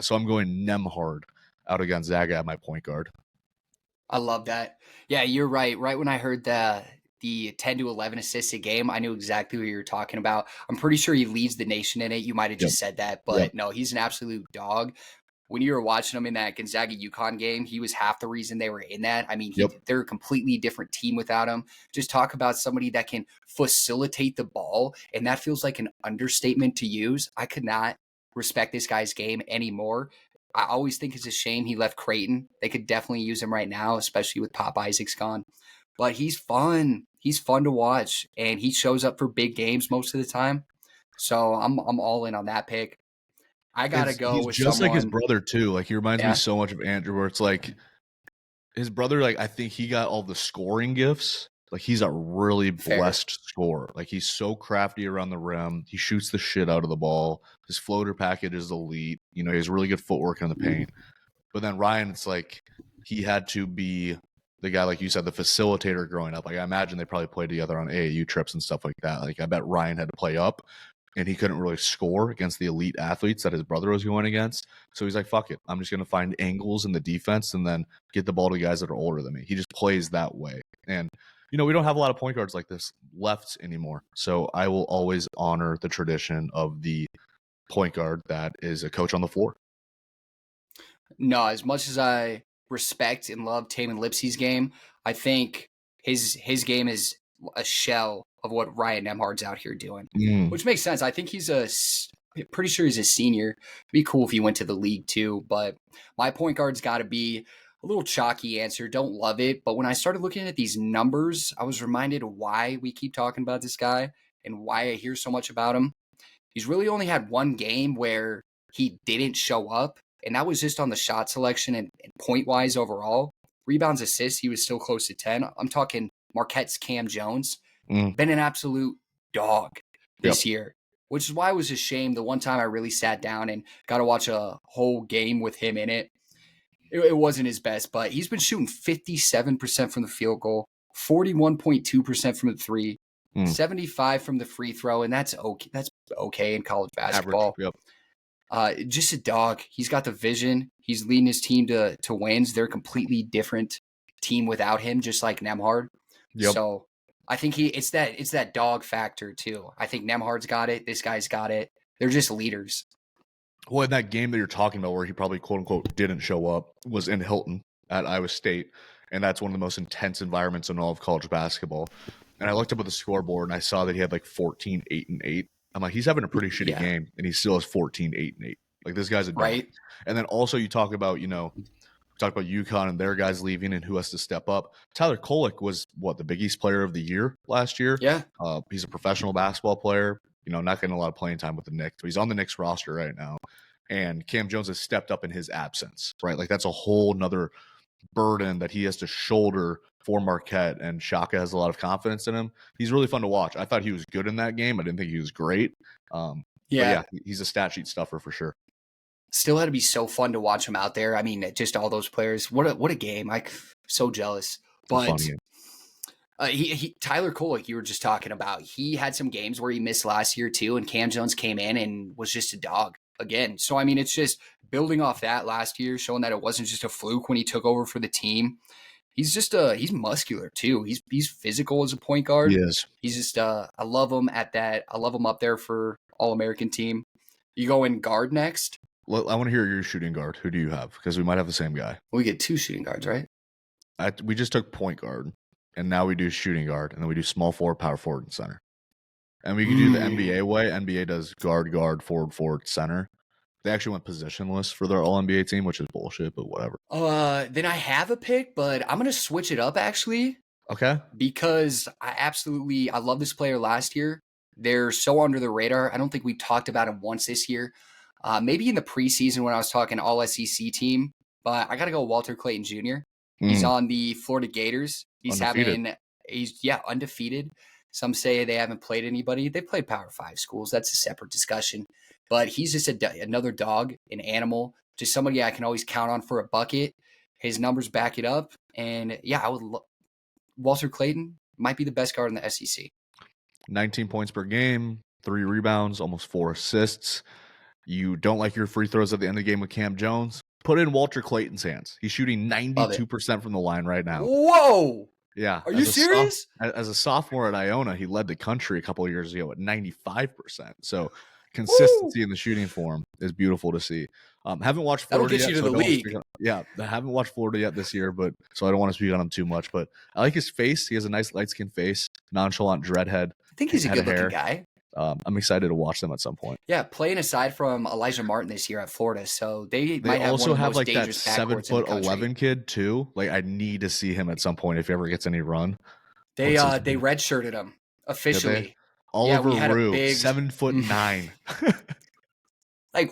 So I'm going Nembhard out of Gonzaga at my point guard. I love that. Yeah, you're right. Right when I heard the 10 to 11 assists a game, I knew exactly what you were talking about. I'm pretty sure he leads the nation in it. You might have Yep. just said that, Yep. but no, he's an absolute dog. When you were watching him in that Gonzaga UConn game, he was half the reason they were in that. I mean, Yep. they're a completely different team without him. Just talk about somebody that can facilitate the ball, and that feels like an understatement to use. I could not respect this guy's game anymore. I always think it's a shame he left Creighton. They could definitely use him right now, especially with Pop Isaac's gone. But he's fun. He's fun to watch, and he shows up for big games most of the time. So I'm all in on that pick. I gotta go He's with just like his someone. brother too. Like he reminds me Yeah, so much of Andrew, where it's like his brother. Like I think he got all the scoring gifts. Like he's a really fair. blessed scorer. Like he's so crafty around the rim. He shoots the shit out of the ball. His floater package is elite. You know, he has really good footwork in the paint. But then Ryan, it's like he had to be the guy, like you said, the facilitator growing up. Like I imagine they probably played together on AAU trips and stuff like that. Like I bet Ryan had to play up and he couldn't really score against the elite athletes that his brother was going against. So he's like, fuck it. I'm just going to find angles in the defense and then get the ball to guys that are older than me. He just plays that way. And, you know, we don't have a lot of point guards like this left anymore. So I will always honor the tradition of the point guard that is a coach on the floor. No, as much as I respect and love Taman Lipsey's game, I think his game is a shell of what Ryan Nemhard's out here doing, which makes sense. I think pretty sure he's a senior. It'd be cool if he went to the league too, but my point guard's got to be a little chalky answer. Don't love it, but when I started looking at these numbers, I was reminded why we keep talking about this guy and why I hear so much about him. He's really only had one game where he didn't show up, and that was just on the shot selection and point-wise overall. Rebounds, assists, he was still close to 10. I'm talking Marquette's Cam Jones. Been an absolute dog this year, which is why it was a shame the one time I really sat down and got to watch a whole game with him in it. It wasn't his best, but he's been shooting 57% from the field goal, 41.2% from the three, 75 from the free throw, and that's okay. That's okay in college basketball. Average, yep. Just a dog. He's got the vision. He's leading his team to wins. They're a completely different team without him, just like Nemhard. Yep. So I think it's that dog factor too. I think Nemhard's got it. This guy's got it. They're just leaders. Well, in that game that you're talking about where he probably, quote unquote, didn't show up was in Hilton at Iowa State. And that's one of the most intense environments in all of college basketball. And I looked up at the scoreboard and I saw that he had like 14, 8, and 8. I'm like, he's having a pretty shitty game and he still has 14, 8, and 8. Like this guy's a dog. Right. And then also you talk about, you know, talk about UConn and their guys leaving and who has to step up. Tyler Kolek was the Big East player of the year last year. Yeah. He's a professional basketball player, you know, not getting a lot of playing time with the Knicks, but he's on the Knicks roster right now. and Cam Jones has stepped up in his absence, right? Like that's a whole nother burden that he has to shoulder for Marquette, and Shaka has a lot of confidence in him. He's really fun to watch. I thought he was good in that game. I didn't think he was great. But yeah, he's a stat sheet stuffer for sure. Still had to be so fun to watch him out there. I mean, just all those players. What a game! I'm so jealous. But Tyler Cole, like you were just talking about, he had some games where he missed last year too, and Cam Jones came in and was just a dog again. So I mean, it's just building off that last year, showing that it wasn't just a fluke when he took over for the team. He's just he's muscular too. He's physical as a point guard. He is. He's just I love him at that. I love him up there for All-American team. You go in guard next. Well, I want to hear your shooting guard. Who do you have? Because we might have the same guy. We get 2 shooting guards, right? We just took point guard, and now we do shooting guard, and then we do small forward, power forward, and center. And we can do the NBA way. NBA does guard, forward, center. They actually went positionless for their All-NBA team, which is bullshit, but whatever. Then I have a pick, but I'm going to switch it up, actually. Okay. Because I love this player last year. They're so under the radar. I don't think we talked about him once this year. Maybe in the preseason when I was talking All-SEC team, but I got to go Walter Clayton Jr. He's on the Florida Gators. He's undefeated. Some say they haven't played anybody. They played Power 5 schools. That's a separate discussion. But he's just another dog, an animal, just somebody I can always count on for a bucket. His numbers back it up. And yeah, Walter Clayton might be the best guard in the SEC. 19 points per game, 3 rebounds, almost 4 assists. You don't like your free throws at the end of the game with Cam Jones? Put in Walter Clayton's hands. He's shooting 92% from the line right now. Whoa! Yeah. Are you serious? As a sophomore at Iona, he led the country a couple of years ago at 95%. So consistency in the shooting form is beautiful to see. Haven't watched Florida yet. That'll get you to the league. I haven't watched Florida yet this year, so I don't want to speak on him too much. But I like his face. He has a nice light-skinned face, nonchalant dreadhead. I think he's a good-looking guy. I'm excited to watch them at some point. Yeah, playing aside from Elijah Martin this year at Florida, so they might have also one of the have most like that dangerous backcourts in the country. 7'11" kid too. Like I need to see him at some point if he ever gets any run. They redshirted him officially. Oliver Rue, 7'9". Like,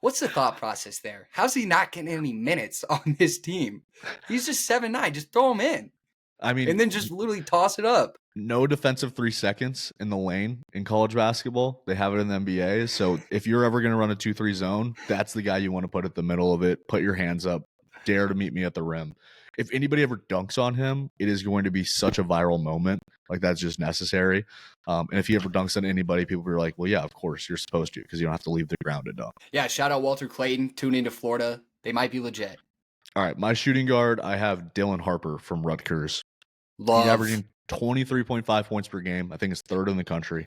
what's the thought process there? How's he not getting any minutes on this team? He's just 7'9". Just throw him in. I mean, and then just literally toss it up. No defensive 3 seconds in the lane in college basketball. They have it in the NBA. So if you're ever going to run a 2-3 zone, that's the guy you want to put at the middle of it. Put your hands up. Dare to meet me at the rim. If anybody ever dunks on him, it is going to be such a viral moment. Like that's just necessary. And if he ever dunks on anybody, people will be like, well, yeah, of course you're supposed to because you don't have to leave the ground to dunk. Yeah, shout out Walter Clayton. Tune into Florida. They might be legit. All right, my shooting guard, I have Dylan Harper from Rutgers. He's averaging 23.5 points per game. I think it's 3rd in the country.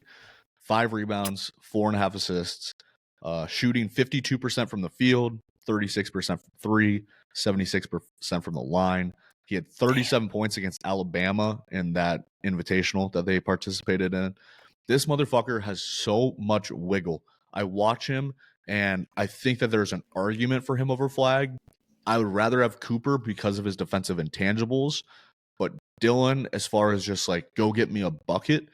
5 rebounds, 4.5 assists. Shooting 52% from the field, 36% from 3, 76% from the line. He had 37 points against Alabama in that invitational that they participated in. This motherfucker has so much wiggle. I watch him, and I think that there's an argument for him over Flag. I would rather have Cooper because of his defensive intangibles. But Dylan, as far as just like, go get me a bucket,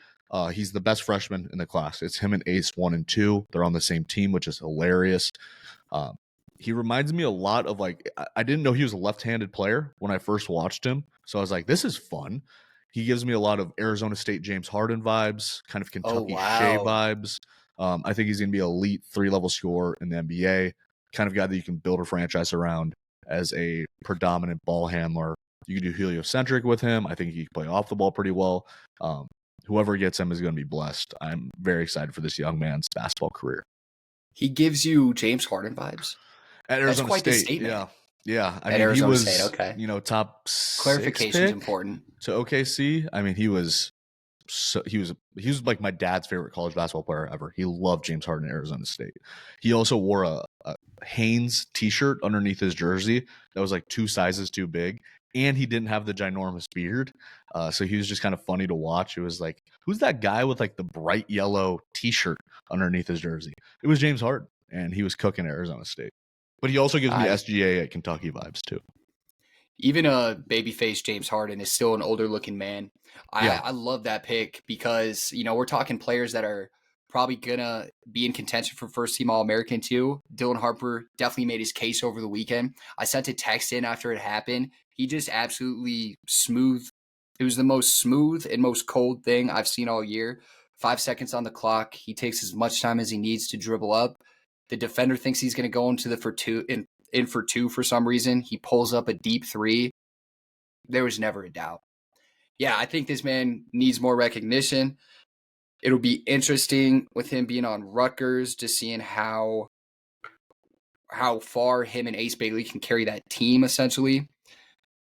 he's the best freshman in the class. It's him and Ace 1 and 2. They're on the same team, which is hilarious. He reminds me a lot of like, I didn't know he was a left-handed player when I first watched him. So I was like, this is fun. He gives me a lot of Arizona State James Harden vibes, kind of Kentucky Shea vibes. I think he's going to be an elite 3-level scorer in the NBA, kind of guy that you can build a franchise around as a predominant ball handler. You can do heliocentric with him. I think he can play off the ball pretty well. Whoever gets him is going to be blessed. I'm very excited for this young man's basketball career. He gives you James Harden vibes. At Arizona That's quite State, the statement. Yeah. At Arizona State, okay. Top clarification is important to OKC. I mean, he was like my dad's favorite college basketball player ever. He loved James Harden at Arizona State. He also wore a Hanes t-shirt underneath his jersey that was like 2 sizes too big, and he didn't have the ginormous beard. So he was just kind of funny to watch. It was like, who's that guy with like the bright yellow t-shirt underneath his jersey? It was James Harden, and he was cooking at Arizona State. But he also gives me SGA at Kentucky vibes too. Even a babyface James Harden is still an older looking man. I love that pick because, we're talking players that are probably gonna be in contention for first team All-American too. Dylan Harper definitely made his case over the weekend. I sent a text in after it happened. He just absolutely smooth. It was the most smooth and most cold thing I've seen all year. 5 seconds on the clock. He takes as much time as he needs to dribble up. The defender thinks he's going to go into the in for two for some reason. He pulls up a deep three. There was never a doubt. Yeah, I think this man needs more recognition. It'll be interesting with him being on Rutgers to seeing how far him and Ace Bailey can carry that team, essentially.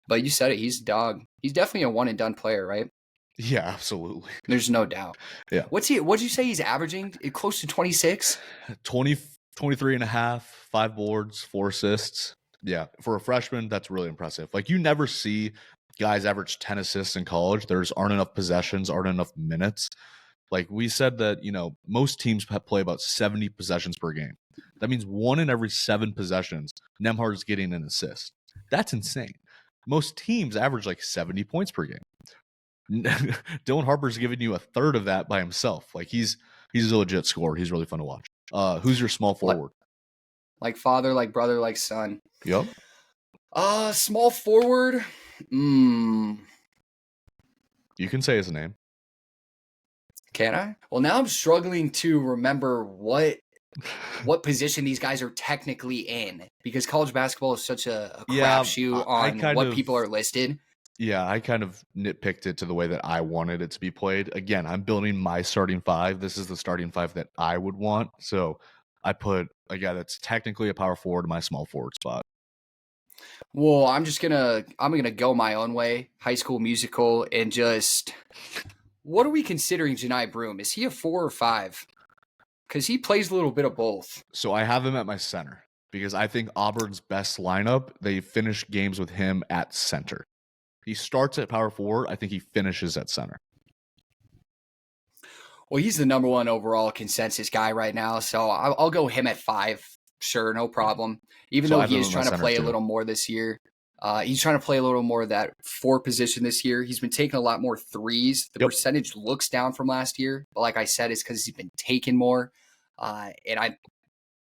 But you said it, he's a dog. He's definitely a one and done player, right? Yeah, absolutely. There's no doubt. Yeah. What'd you say he's averaging? Close to 26? 23 and a half, 5 boards, 4 assists. Yeah, for a freshman, that's really impressive. Like, you never see guys average 10 assists in college. There's aren't enough possessions, aren't enough minutes. Like we said that, most teams play about 70 possessions per game. That means 1 in every 7 possessions, Nembhard is getting an assist. That's insane. Most teams average like 70 points per game. Dylan Harper's giving you a third of that by himself. Like he's a legit scorer. He's really fun to watch. Who's your small forward? Like father, like brother, like son. Yep. Small forward. You can say his name. Can I? Well, now I'm struggling to remember what position these guys are technically in, because college basketball is such a crapshoot on what people are listed. Yeah, I kind of nitpicked it to the way that I wanted it to be played. Again, I'm building my starting 5. This is the starting 5 that I would want. So I put a guy that's technically a power forward in my small forward spot. Well, I'm gonna go my own way, High School Musical, and just, what are we considering Johni Broome? Is he a 4 or 5? Because he plays a little bit of both. So I have him at my center because I think Auburn's best lineup, they finish games with him at center. He starts at power forward. I think he finishes at center. Well, he's the number 1 overall consensus guy right now, so I'll go him at 5. Sure, no problem. Even though he is trying to play a little more this year. He's trying to play a little more of that 4 position this year. He's been taking a lot more threes. The percentage looks down from last year, but like I said, it's because he's been taking more.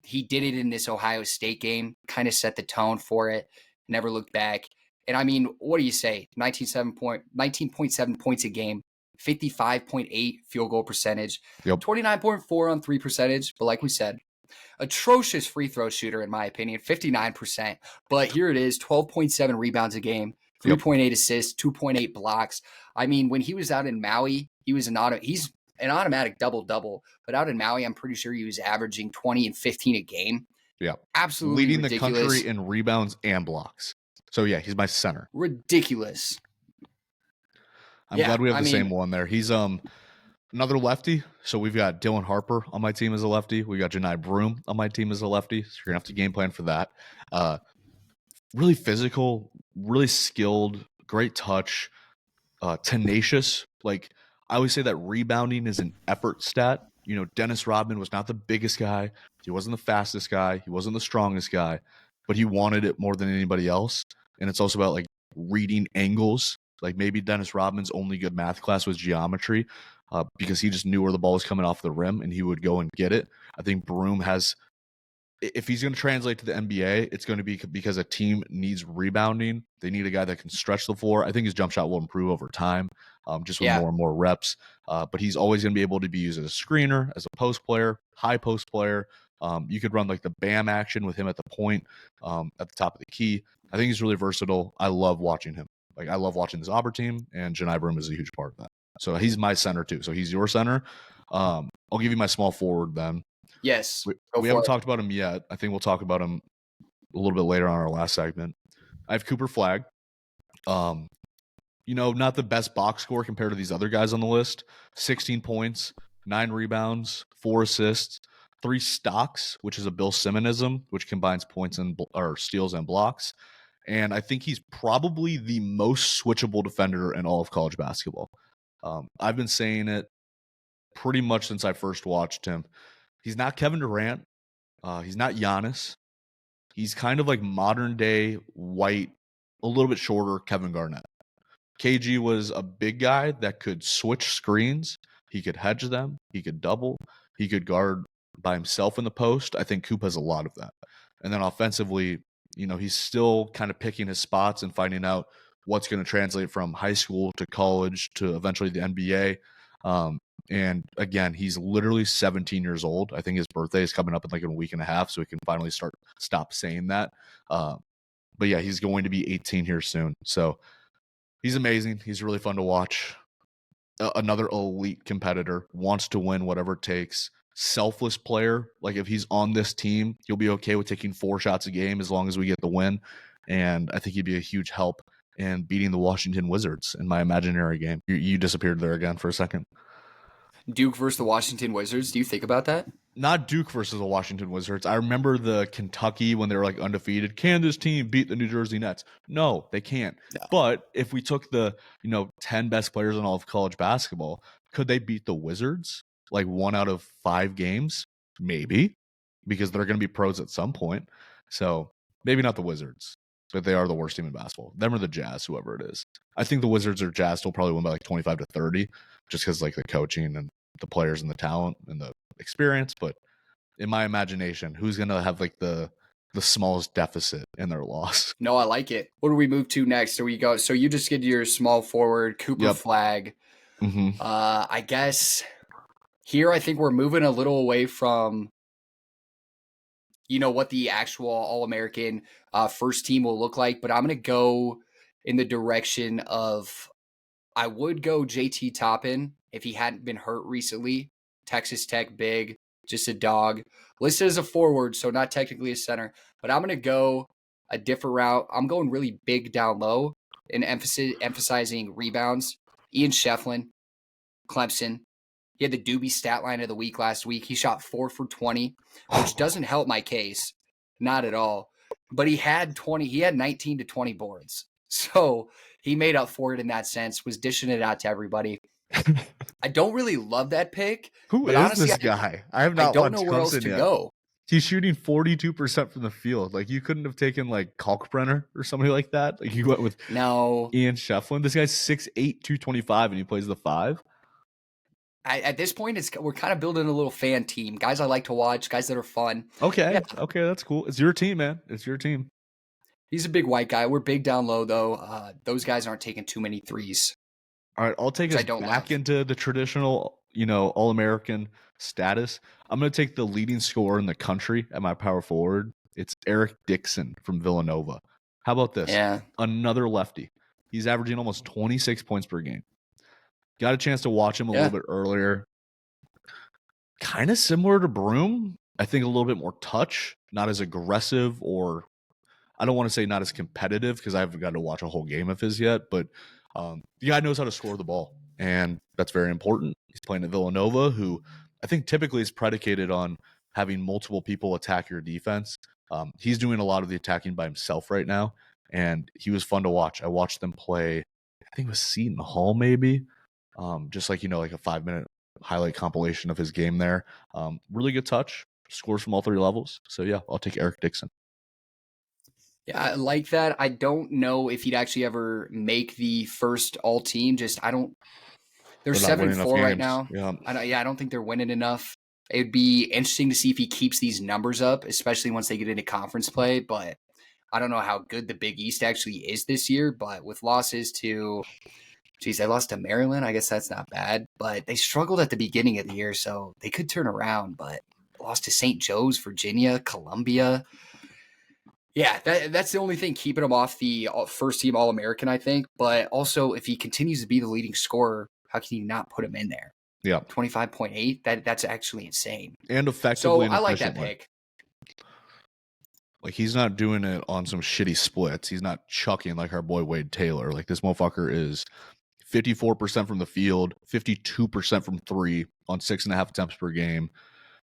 He did it in this Ohio State game, kind of set the tone for it, never looked back. And I mean, what do you say? 19.7 points a game, 55.8 field goal percentage, 29.4 on 3 percentage. But like we said, atrocious free throw shooter, in my opinion, 59%. But here it is, 12.7 rebounds a game, 3.8 assists, 2.8 blocks. I mean, when he was out in Maui, he's an automatic double-double. But out in Maui, I'm pretty sure he was averaging 20 and 15 a game. Yeah. Absolutely leading ridiculous. The country in rebounds and blocks. So, yeah, he's my center. Ridiculous. I'm glad we have the same one there. He's another lefty. So we've got Dylan Harper on my team as a lefty. We got Johni Broome on my team as a lefty. So you're going to have to game plan for that. Really physical, really skilled, great touch, tenacious. Like I always say that rebounding is an effort stat. Dennis Rodman was not the biggest guy. He wasn't the fastest guy. He wasn't the strongest guy, but he wanted it more than anybody else. And it's also about like reading angles. Like maybe Dennis Rodman's only good math class was geometry because he just knew where the ball was coming off the rim and he would go and get it. I think Broome has, if he's going to translate to the NBA, it's going to be because a team needs rebounding. They need a guy that can stretch the floor. I think his jump shot will improve over time just with more and more reps. But he's always going to be able to be used as a screener, as a post player, high post player. You could run like the BAM action with him at the point, at the top of the key. I think he's really versatile. I love watching him. Like I love watching this Auburn team, and Johni Broome is a huge part of that. So he's my center too. So he's your center. I'll give you my small forward then. Yes. We haven't talked about him yet. I think we'll talk about him a little bit later on our last segment. I have Cooper Flagg. Not the best box score compared to these other guys on the list. 16 points, 9 rebounds, 4 assists, 3 stocks, which is a Bill Simmonism, which combines points or steals and blocks. And I think he's probably the most switchable defender in all of college basketball. I've been saying it pretty much since I first watched him. He's not Kevin Durant. He's not Giannis. He's kind of like modern day white, a little bit shorter Kevin Garnett. KG was a big guy that could switch screens. He could hedge them. He could double. he could guard by himself in the post. I think Coop has a lot of that. And then offensively, he's still kind of picking his spots and finding out what's going to translate from high school to college to eventually the NBA. And again, he's literally 17 years old. I think his birthday is coming up in like a week and a half, so he can finally stop saying that. But yeah, he's going to be 18 here soon. So he's amazing. He's really fun to watch. Another elite competitor, wants to win whatever it takes. Selfless player. Like if he's on this team, he'll be okay with taking 4 shots a game as long as we get the win. And I think he'd be a huge help in beating the Washington Wizards in my imaginary game. You disappeared there again for a second. Duke versus the Washington Wizards. Do you think about that? Not Duke versus the Washington Wizards. I remember the Kentucky when they were like undefeated. Can this team beat the New Jersey Nets? No, they can't. No. But if we took the 10 best players in all of college basketball, could they beat the Wizards like 1 out of 5 games? Maybe, because they're going to be pros at some point. So maybe not the Wizards, but they are the worst team in basketball. Them or the Jazz, whoever it is. I think the Wizards or Jazz will probably win by like 25 to 30, just because like the coaching and the players and the talent and the experience. But in my imagination, who's going to have like the smallest deficit in their loss? No, I like it. What do we move to next? So you just get your small forward, Cooper Flag. Mm-hmm. I guess here I think we're moving a little away from what the actual All-American first team will look like, but I'm going to go in the direction of, I would go JT Toppin if he hadn't been hurt recently. Texas Tech big, just a dog. Listed as a forward, so not technically a center. But I'm going to go a different route. I'm going really big down low and emphasizing rebounds. Ian Shefflin, Clemson. He had the Doobie stat line of the week last week. He shot 4 for 20, which doesn't help my case. Not at all. But he had 19 to 20 boards. So he made up for it in that sense, was dishing it out to everybody. I don't really love that pick. Who is honestly, this guy? I have not. I don't know where else to go. He's shooting 42% from the field. Like you couldn't have taken like Kalkbrenner or somebody like that. Like you went with Ian Shefflin. This guy's 6'8", 225, and he plays the 5. At this point, we're kind of building a little fan team. Guys I like to watch, guys that are fun. Okay, okay, that's cool. It's your team, man. It's your team. He's a big white guy. We're big down low, though. Those guys aren't taking too many threes. All right, I'll take us back into the traditional, All-American status. I'm going to take the leading scorer in the country at my power forward. It's Eric Dixon from Villanova. How about this? Yeah. Another lefty. He's averaging almost 26 points per game. Got a chance to watch him a little bit earlier. Kind of similar to Broom. I think a little bit more touch, not as aggressive, or I don't want to say not as competitive because I haven't got to watch a whole game of his yet, but the guy knows how to score the ball, and that's very important. He's playing at Villanova, who I think typically is predicated on having multiple people attack your defense. He's doing a lot of the attacking by himself right now, and he was fun to watch. I watched them play, I think it was Seton Hall maybe. Just like, like a 5-minute highlight compilation of his game there. Really good touch, scores from all 3 levels. So yeah, I'll take Eric Dixon. Yeah, I like that. I don't know if he'd actually ever make the first all team. They're 7-4 right now. Yeah. I don't think they're winning enough. It'd be interesting to see if he keeps these numbers up, especially once they get into conference play. But I don't know how good the Big East actually is this year. But with losses to they lost to Maryland. I guess that's not bad, but they struggled at the beginning of the year, so they could turn around, but lost to St. Joe's, Virginia, Columbia. Yeah, that's the only thing keeping him off the first team All-American, I think. But also, if he continues to be the leading scorer, how can you not put him in there? Yeah. 25.8, that's actually insane. And effectively. So I like that pick. Like, he's not doing it on some shitty splits. He's not chucking like our boy Wade Taylor. Like, this motherfucker is 54% from the field, 52% from 3 on 6.5 attempts per game,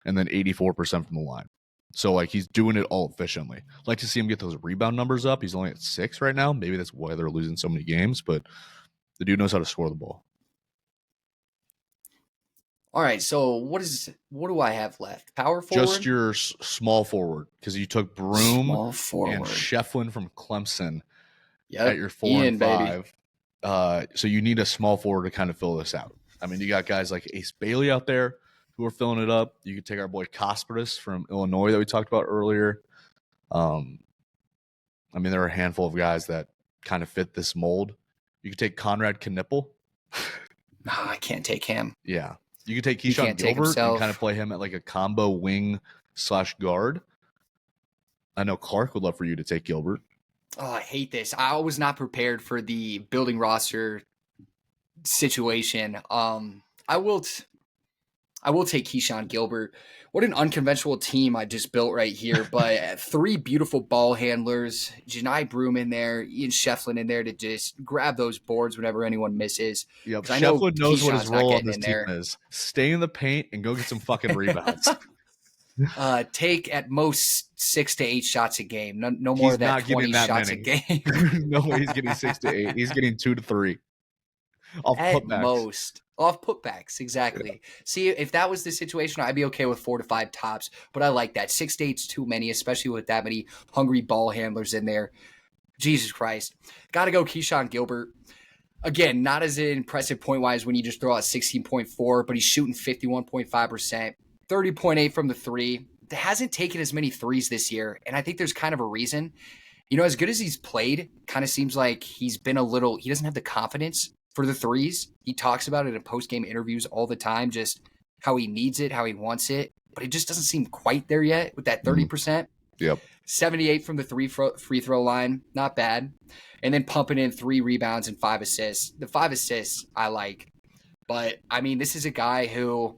and then 84% from the line. So, like, he's doing it all efficiently. Like to see him get those rebound numbers up. He's only at 6 right now. Maybe that's why they're losing so many games, but the dude knows how to score the ball. All right, so what do I have left? Power forward? Just your small forward, because you took Broom and Shefflin from Clemson at your 4 and 5. So you need a small forward to kind of fill this out. I mean, you got guys like Ace Bailey out there, who are filling it up. You could take our boy Cospertus from Illinois that we talked about earlier. I mean, there are a handful of guys that kind of fit this mold. You could take Conrad Knipple. I can't take him. Yeah. You could take He Keyshawn can't take Gilbert and himself. kind of play him at like a combo wing / guard. I know Clark would love for you to take Gilbert. Oh, I hate this. I was not prepared for the building roster situation. I will take Keyshawn Gilbert. What an unconventional team I just built right here. But 3 beautiful ball handlers, Janai Broom in there, Ian Shefflin in there to just grab those boards whenever anyone misses. Yep. 'Cause I know Shefflin knows what his Keyshawn's not role on getting this in team there. is. Stay in the paint and go get some fucking rebounds. Take at most 6 to 8 shots a game. No more He's than not 20 getting that shots many. a game. No way he's getting 6 to 8. He's getting 2 to 3. Off At putbacks. most. Off putbacks, exactly. Yeah. See, if that was the situation, I'd be okay with 4 to 5 tops. But I like that. 6 to 8's too many, especially with that many hungry ball handlers in there. Jesus Christ. Got to go Keyshawn Gilbert. Again, not as impressive point-wise when you just throw out 16.4, but he's shooting 51.5%, 30.8 from the 3. Hasn't taken as many threes this year, and I think there's kind of a reason. You know, as good as he's played, kind of seems like he doesn't have the confidence for the threes. He talks about it in post-game interviews all the time, just how he needs it, how he wants it, but it just doesn't seem quite there yet with that 30%. Yep. 78 from the free throw line, not bad. And then pumping in 3 rebounds and 5 assists. The 5 assists I like. But, I mean, this is a guy who,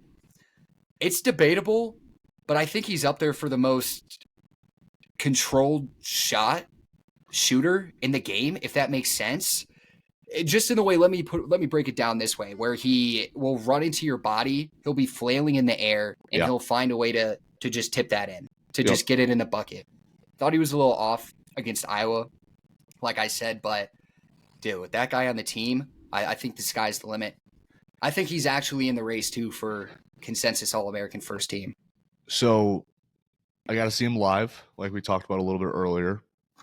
it's debatable, but I think he's up there for the most controlled shooter in the game, if that makes sense. Just in the way, let me break it down this way, where he will run into your body, he'll be flailing in the air, and he'll find a way to just tip that in, to just get it in the bucket. Thought he was a little off against Iowa, like I said, but dude, with that guy on the team, I think the sky's the limit. I think he's actually in the race too for consensus All-American first team. So I got to see him live, like we talked about a little bit earlier,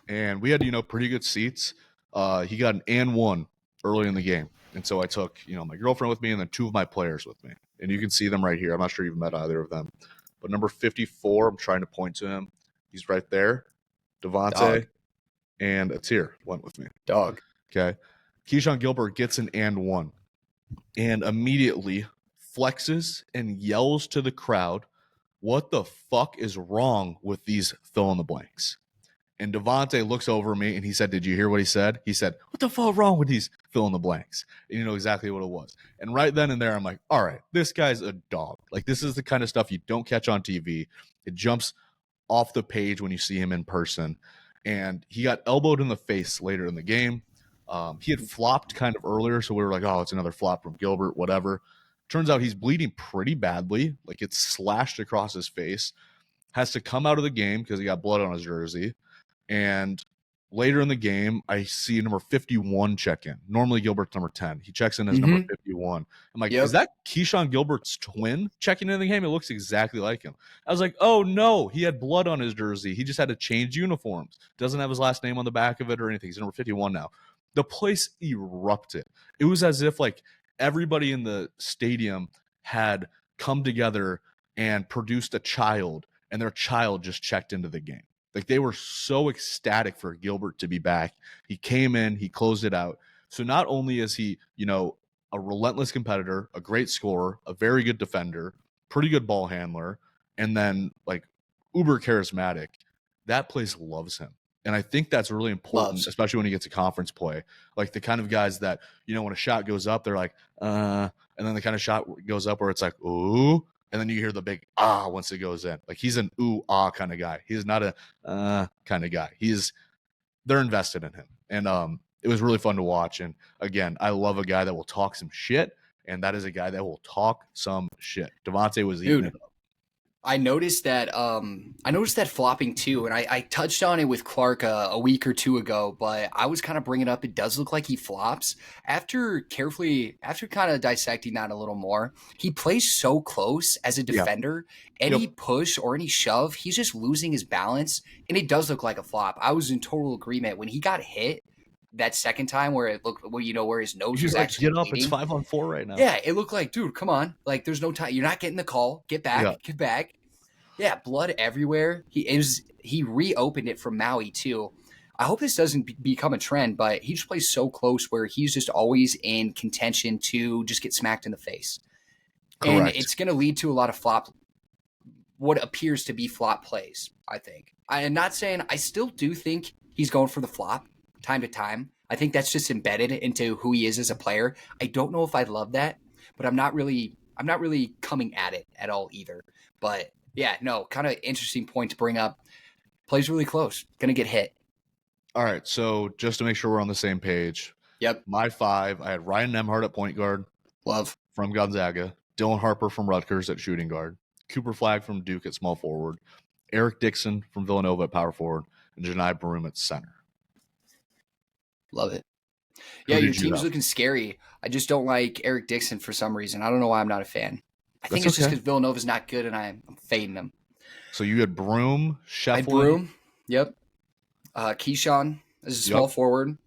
and we had pretty good seats. He got an and 1 early in the game, and so I took my girlfriend with me and then 2 of my players with me, and you can see them right here. I'm not sure you've met either of them, but number 54, I'm trying to point to him. He's right there. Devontae and Atir went with me. Dog. Okay. Keyshawn Gilbert gets an and 1 and immediately flexes and yells to the crowd, "What the fuck is wrong with these fill in the blanks?" And Devontae looks over me and he said, "Did you hear what he said?" He said, "What the fuck wrong with these fill in the blanks?" And you know exactly what it was. And right then and there, I'm like, all right, this guy's a dog. Like, this is the kind of stuff you don't catch on TV. It jumps off the page when you see him in person. And he got elbowed in the face later in the game. He had flopped kind of earlier, so we were like, oh, it's another flop from Gilbert, whatever. Turns out he's bleeding pretty badly. Like, it's slashed across his face. Has to come out of the game because he got blood on his jersey. And later in the game, I see number 51 check in. Normally Gilbert's number 10. He checks in as number 51. I'm like, is that Keyshawn Gilbert's twin checking in the game? It looks exactly like him. I was like, oh no, he had blood on his jersey. He just had to change uniforms. Doesn't have his last name on the back of it or anything. He's number 51 now. The place erupted. It was as if like everybody in the stadium had come together and produced a child, and their child just checked into the game. Like, they were so ecstatic for Gilbert to be back. He came in, he closed it out. So not only is he, a relentless competitor, a great scorer, a very good defender, pretty good ball handler, and then like uber charismatic, that place loves him. And I think that's really important, especially when he gets a conference play. Like, the kind of guys that, when a shot goes up, they're like, and then the kind of shot goes up where it's like, ooh, and then you hear the big once it goes in. Like, he's an kind of guy. He's not a kind of guy. They're invested in him. And it was really fun to watch. And again, I love a guy that will talk some shit, and that is a guy that will talk some shit. Devontae was eating it up. I noticed that flopping too, and I touched on it with Clark a week or two ago, but I was kind of bringing up, it does look like he flops. After kind of dissecting that a little more, he plays so close as a defender. Any push or any shove, he's just losing his balance, and it does look like a flop. I was in total agreement. When he got hit, that second time where it looked, well, where his nose He's was like, actually get up, it's bleeding. 5-on-4 right now. Yeah, it looked like, dude, come on. Like, there's no time. You're not getting the call. Get back. Get back. Yeah, blood everywhere. He reopened it from Maui too. I hope this doesn't become a trend, but he just plays so close where he's just always in contention to just get smacked in the face. And Correct. it's going to lead to a lot of what appears to be flop plays, I think. I am not saying, I still do think he's going for the flop time to time. I think that's just embedded into who he is as a player. I don't know if I love that, but I'm not really coming at it at all either. But yeah, no, kind of interesting point to bring up. Plays really close. Going to get hit. All right, so just to make sure we're on the same page. Yep. My 5, I had Ryan Nembhard at point guard. Love. From Gonzaga. Dylan Harper from Rutgers at shooting guard. Cooper Flagg from Duke at small forward. Eric Dixon from Villanova at power forward. And Janai Broome at center. Love it. Yeah, your team's looking scary. I just don't like Eric Dixon for some reason. I don't know why I'm not a fan. I think it's just because Villanova's not good and I'm fading them. So you had Broome, Scheffler. I had Broome. Yep. Keyshawn as a small forward.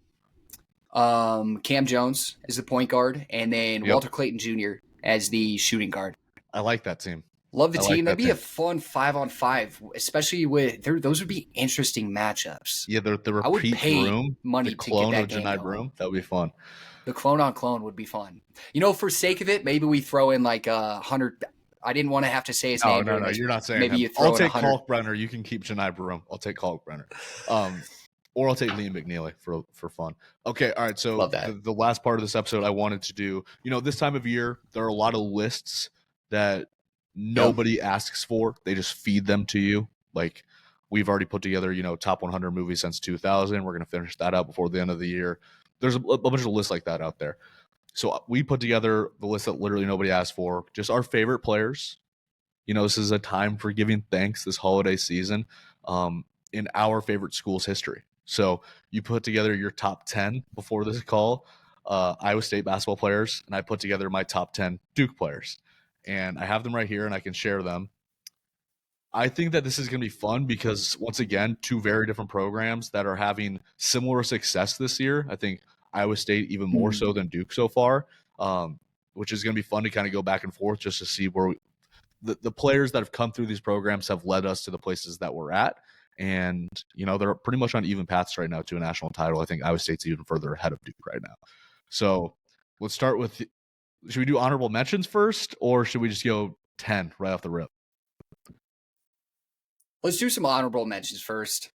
Cam Jones as the point guard. And then Walter Clayton Jr. as the shooting guard. I like that team. Love the team. That'd be a fun 5-on-5, especially with those would be interesting matchups. Yeah, the repeat I would pay Broome, money the to clone get of that game Janai going. Broome. That would be fun. The clone on clone would be fun. For sake of it, maybe we throw in like 100. I didn't want to have to say his name. No, you're not saying maybe him. you throw I'll take 100. Kalkbrenner. You can keep Janai Broome. I'll take Kalkbrenner. Or I'll take Liam McNeely for fun. Okay, all right. So the last part of this episode I wanted to do, this time of year, there are a lot of lists that nobody asks for. They just feed them to you. Like we've already put together, top 100 movies since 2000. We're going to finish that out before the end of the year. There's a bunch of lists like that out there. So we put together the list that literally nobody asked for, just our favorite players. This is a time for giving thanks this holiday season in our favorite school's history. So you put together your top 10 before this call, Iowa State basketball players, and I put together my top 10 Duke players. And I have them right here, and I can share them. I think that this is going to be fun because, once again, two very different programs that are having similar success this year. I think Iowa State even more so than Duke so far, which is going to be fun to kind of go back and forth just to see where the players that have come through these programs have led us to the places that we're at. And, they're pretty much on even paths right now to a national title. I think Iowa State's even further ahead of Duke right now. So let's start with, should we do honorable mentions first, or should we just go 10 right off the rip? Let's do some honorable mentions first,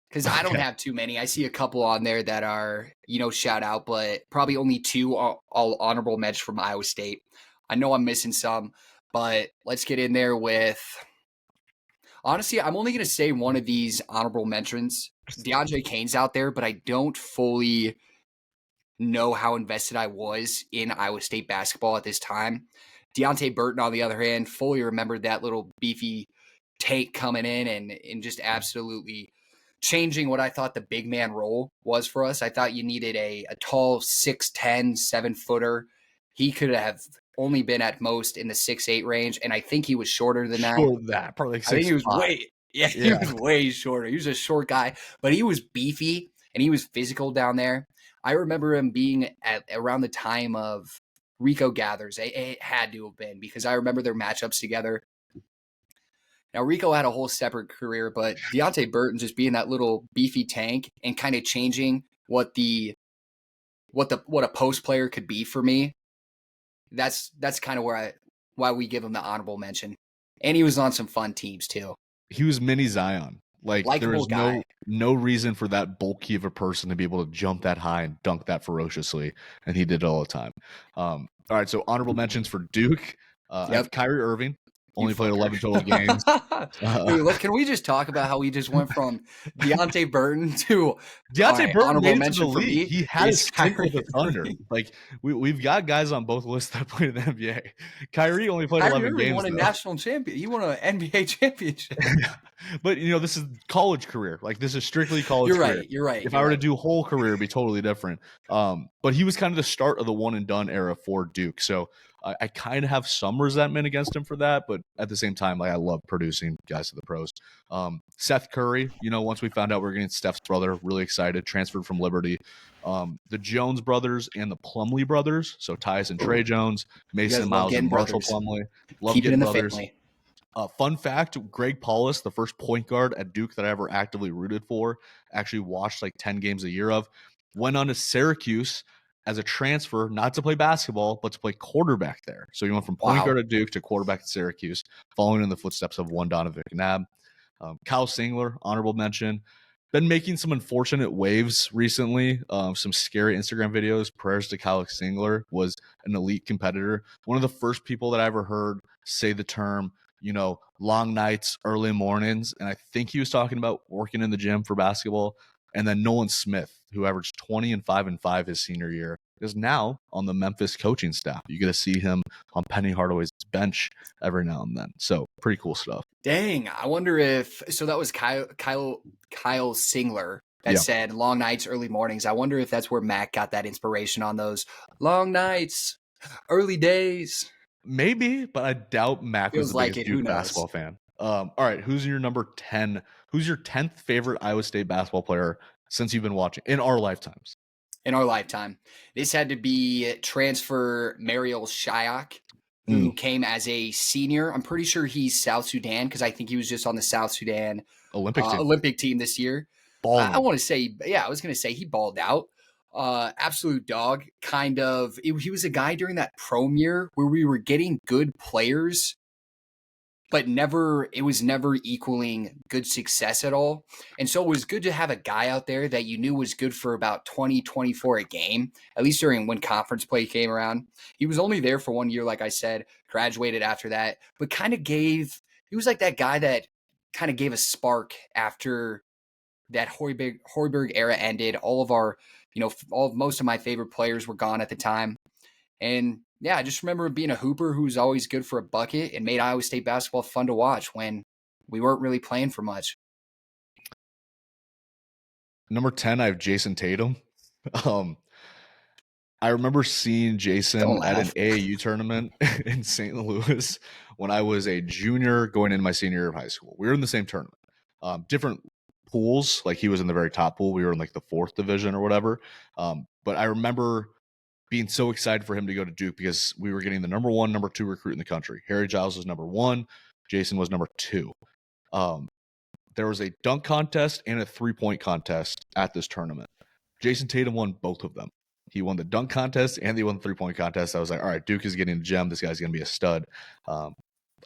because I don't have too many. I see a couple on there that are, shout out, but probably only 2 all honorable mentions from Iowa State. I know I'm missing some, but let's get in there with, honestly, I'm only going to say one of these honorable mentions. DeAndre Kane's out there, but I don't fully know how invested I was in Iowa State basketball at this time. Deontay Burton, on the other hand, fully remembered that little beefy tank coming in and just absolutely changing what I thought the big man role was for us. I thought you needed a tall 6'10", 7-footer. He could have only been at most in the 6'8" range, and I think he was shorter than that. Probably like 6'5". I think he was he was way shorter. He was a short guy, but he was beefy and he was physical down there. I remember him being at around the time of Rico Gathers. It had to have been, because I remember their matchups together. Now, Rico had a whole separate career, but Deontay Burton just being that little beefy tank and kind of changing what a post player could be for me. That's kind of why we give him the honorable mention. And he was on some fun teams too. He was mini Zion. Like Likeable there's no reason for that bulky of a person to be able to jump that high and dunk that ferociously, and he did it all the time. All right, so honorable mentions for Duke. I have Kyrie Irving. Only played 11 total games. Dude, can we just talk about how we just went from Deontay Burton to Deontay Burton honorable mention for me? He had a stint with the Thunder. Like we've got guys on both lists that played in the NBA. Kyrie only played 11 games. He won a national champion. He won an NBA championship. But this is college career. Like this is strictly college career. You're right. If I were to do whole career, it'd be totally different. But he was kind of the start of the one and done era for Duke. So I kind of have some resentment against him for that, but at the same time, like I love producing guys to the pros. Seth Curry, once we found out we were getting Steph's brother, really excited, transferred from Liberty. The Jones brothers and the Plumlee brothers, so Tyus and Trey Jones, You Mason guys love Miles and getting Marshall brothers. Plumlee. Love Keep it getting in the brothers. family. Fun fact, Greg Paulus, the first point guard at Duke that I ever actively rooted for, actually watched like 10 games a year of, went on to Syracuse as a transfer, not to play basketball, but to play quarterback there. So he went from point guard at Duke to quarterback at Syracuse, following in the footsteps of one Donovan McNabb. Kyle Singler, honorable mention. Been making some unfortunate waves recently. Some scary Instagram videos. Prayers to Kyle Singler, was an elite competitor. One of the first people that I ever heard say the term, long nights, early mornings. And I think he was talking about working in the gym for basketball. And then Nolan Smith, who averaged 20 and 5 his senior year, is now on the Memphis coaching staff. You get to see him on Penny Hardaway's bench every now and then. So pretty cool stuff. Dang, I wonder if so. That was Kyle Singler that said long nights, early mornings. I wonder if that's where Mac got that inspiration on those long nights, early days. Maybe, but I doubt Mac was the biggest Duke basketball fan. All right, who's your number 10? Who's your 10th favorite Iowa State basketball player since you've been watching in our lifetimes? In our lifetime, this had to be transfer Mariel Shayok, who came as a senior. I'm pretty sure he's South Sudan because I think he was just on the South Sudan Olympic team this year. I want to say, I was going to say he balled out. Absolute dog, kind of. He was a guy during that prom year where we were getting good players, but it was never equaling good success at all. And so it was good to have a guy out there that you knew was good for about 20, 24 a game, at least during when conference play came around. He was only there for 1 year, like I said, graduated after that, but he was like that guy that kind of gave a spark after that Hoiberg era ended. Most of my favorite players were gone at the time. And yeah, I just remember being a hooper who was always good for a bucket and made Iowa State basketball fun to watch when we weren't really playing for much. Number 10, I have Jason Tatum. I remember seeing Jason at an AAU tournament in St. Louis when I was a junior going into my senior year of high school. We were in the same tournament. Different pools, like he was in the very top pool. We were in like the 4th division or whatever. But I remember being so excited for him to go to Duke because we were getting the number 1, number 2 recruit in the country. Harry Giles was number 1. Jason was number 2. There was a dunk contest and a 3-point contest at this tournament. Jason Tatum won both of them. He won the dunk contest and he won the 3-point contest. I was like, all right, Duke is getting a gem. This guy's going to be a stud.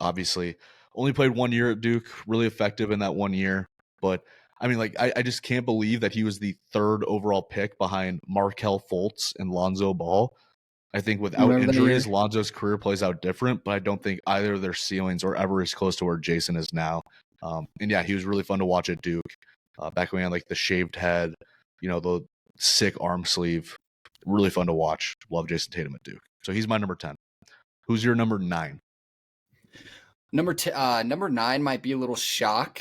Obviously, only played 1 year at Duke, really effective in that 1 year. But I mean, like, I just can't believe that he was the 3rd overall pick behind Markelle Fultz and Lonzo Ball. I think without injuries, Lonzo's career plays out different, but I don't think either of their ceilings are ever as close to where Jason is now. And yeah, he was really fun to watch at Duke. Back when he had like the shaved head, the sick arm sleeve. Really fun to watch. Love Jason Tatum at Duke. So he's my number 10. Who's your number 9? Number 9 might be a little shock.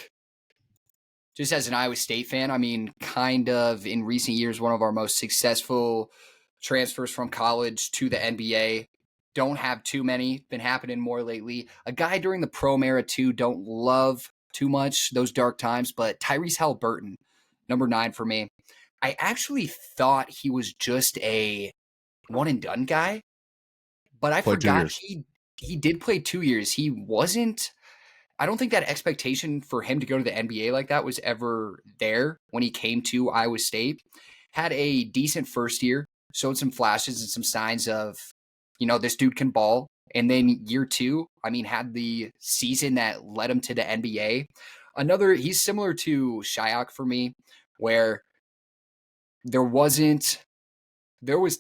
Just as an Iowa State fan, I mean, kind of in recent years, one of our most successful transfers from college to the NBA. Don't have too many. Been happening more lately. A guy during the prom era, too. Don't love too much those dark times, but Tyrese Haliburton, number 9 for me. I actually thought he was just a one-and-done guy, but I forgot he did play 2 years. He wasn't – I don't think that expectation for him to go to the NBA like that was ever there when he came to Iowa State. Had a decent first year, showed some flashes and some signs of, this dude can ball. And then year 2, I mean, had the season that led him to the NBA. He's similar to Shayok for me, where there was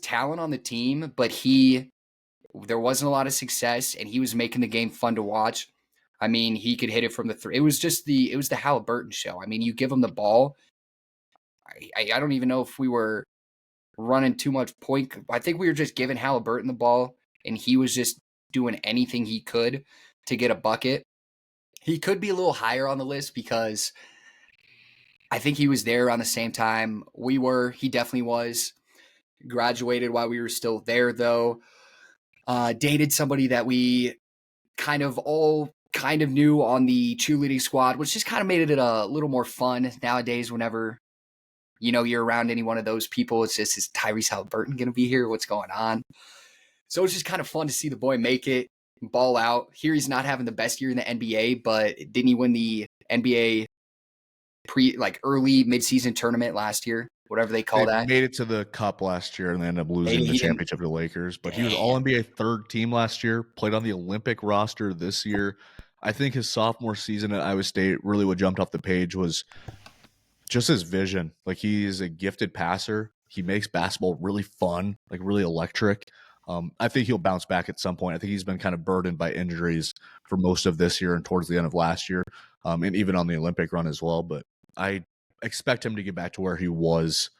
talent on the team, but there wasn't a lot of success, and he was making the game fun to watch. I mean, he could hit it from the 3. It was the Haliburton show. I mean, you give him the ball. I don't even know if we were running too much point. I think we were just giving Haliburton the ball, and he was just doing anything he could to get a bucket. He could be a little higher on the list because I think he was there around the same time we were. He definitely was. Graduated while we were still there, though. Dated somebody that we all kind of knew on the cheerleading squad, which just kind of made it a little more fun nowadays. Whenever you're around any one of those people, it's just, is Tyrese Halliburton going to be here? What's going on? So it's just kind of fun to see the boy make it, ball out. Here he's not having the best year in the NBA, but didn't he win the NBA early midseason tournament last year? Whatever they call They that. made it to the Cup last year and they ended up losing the championship to the Lakers. But he was All NBA third team last year, played on the Olympic roster this year. I think his sophomore season at Iowa State, really what jumped off the page was just his vision. Like, he is a gifted passer. He makes basketball really fun, like really electric. I think he'll bounce back at some point. I think he's been kind of burdened by injuries for most of this year and towards the end of last year, and even on the Olympic run as well. But I expect him to get back to where he was,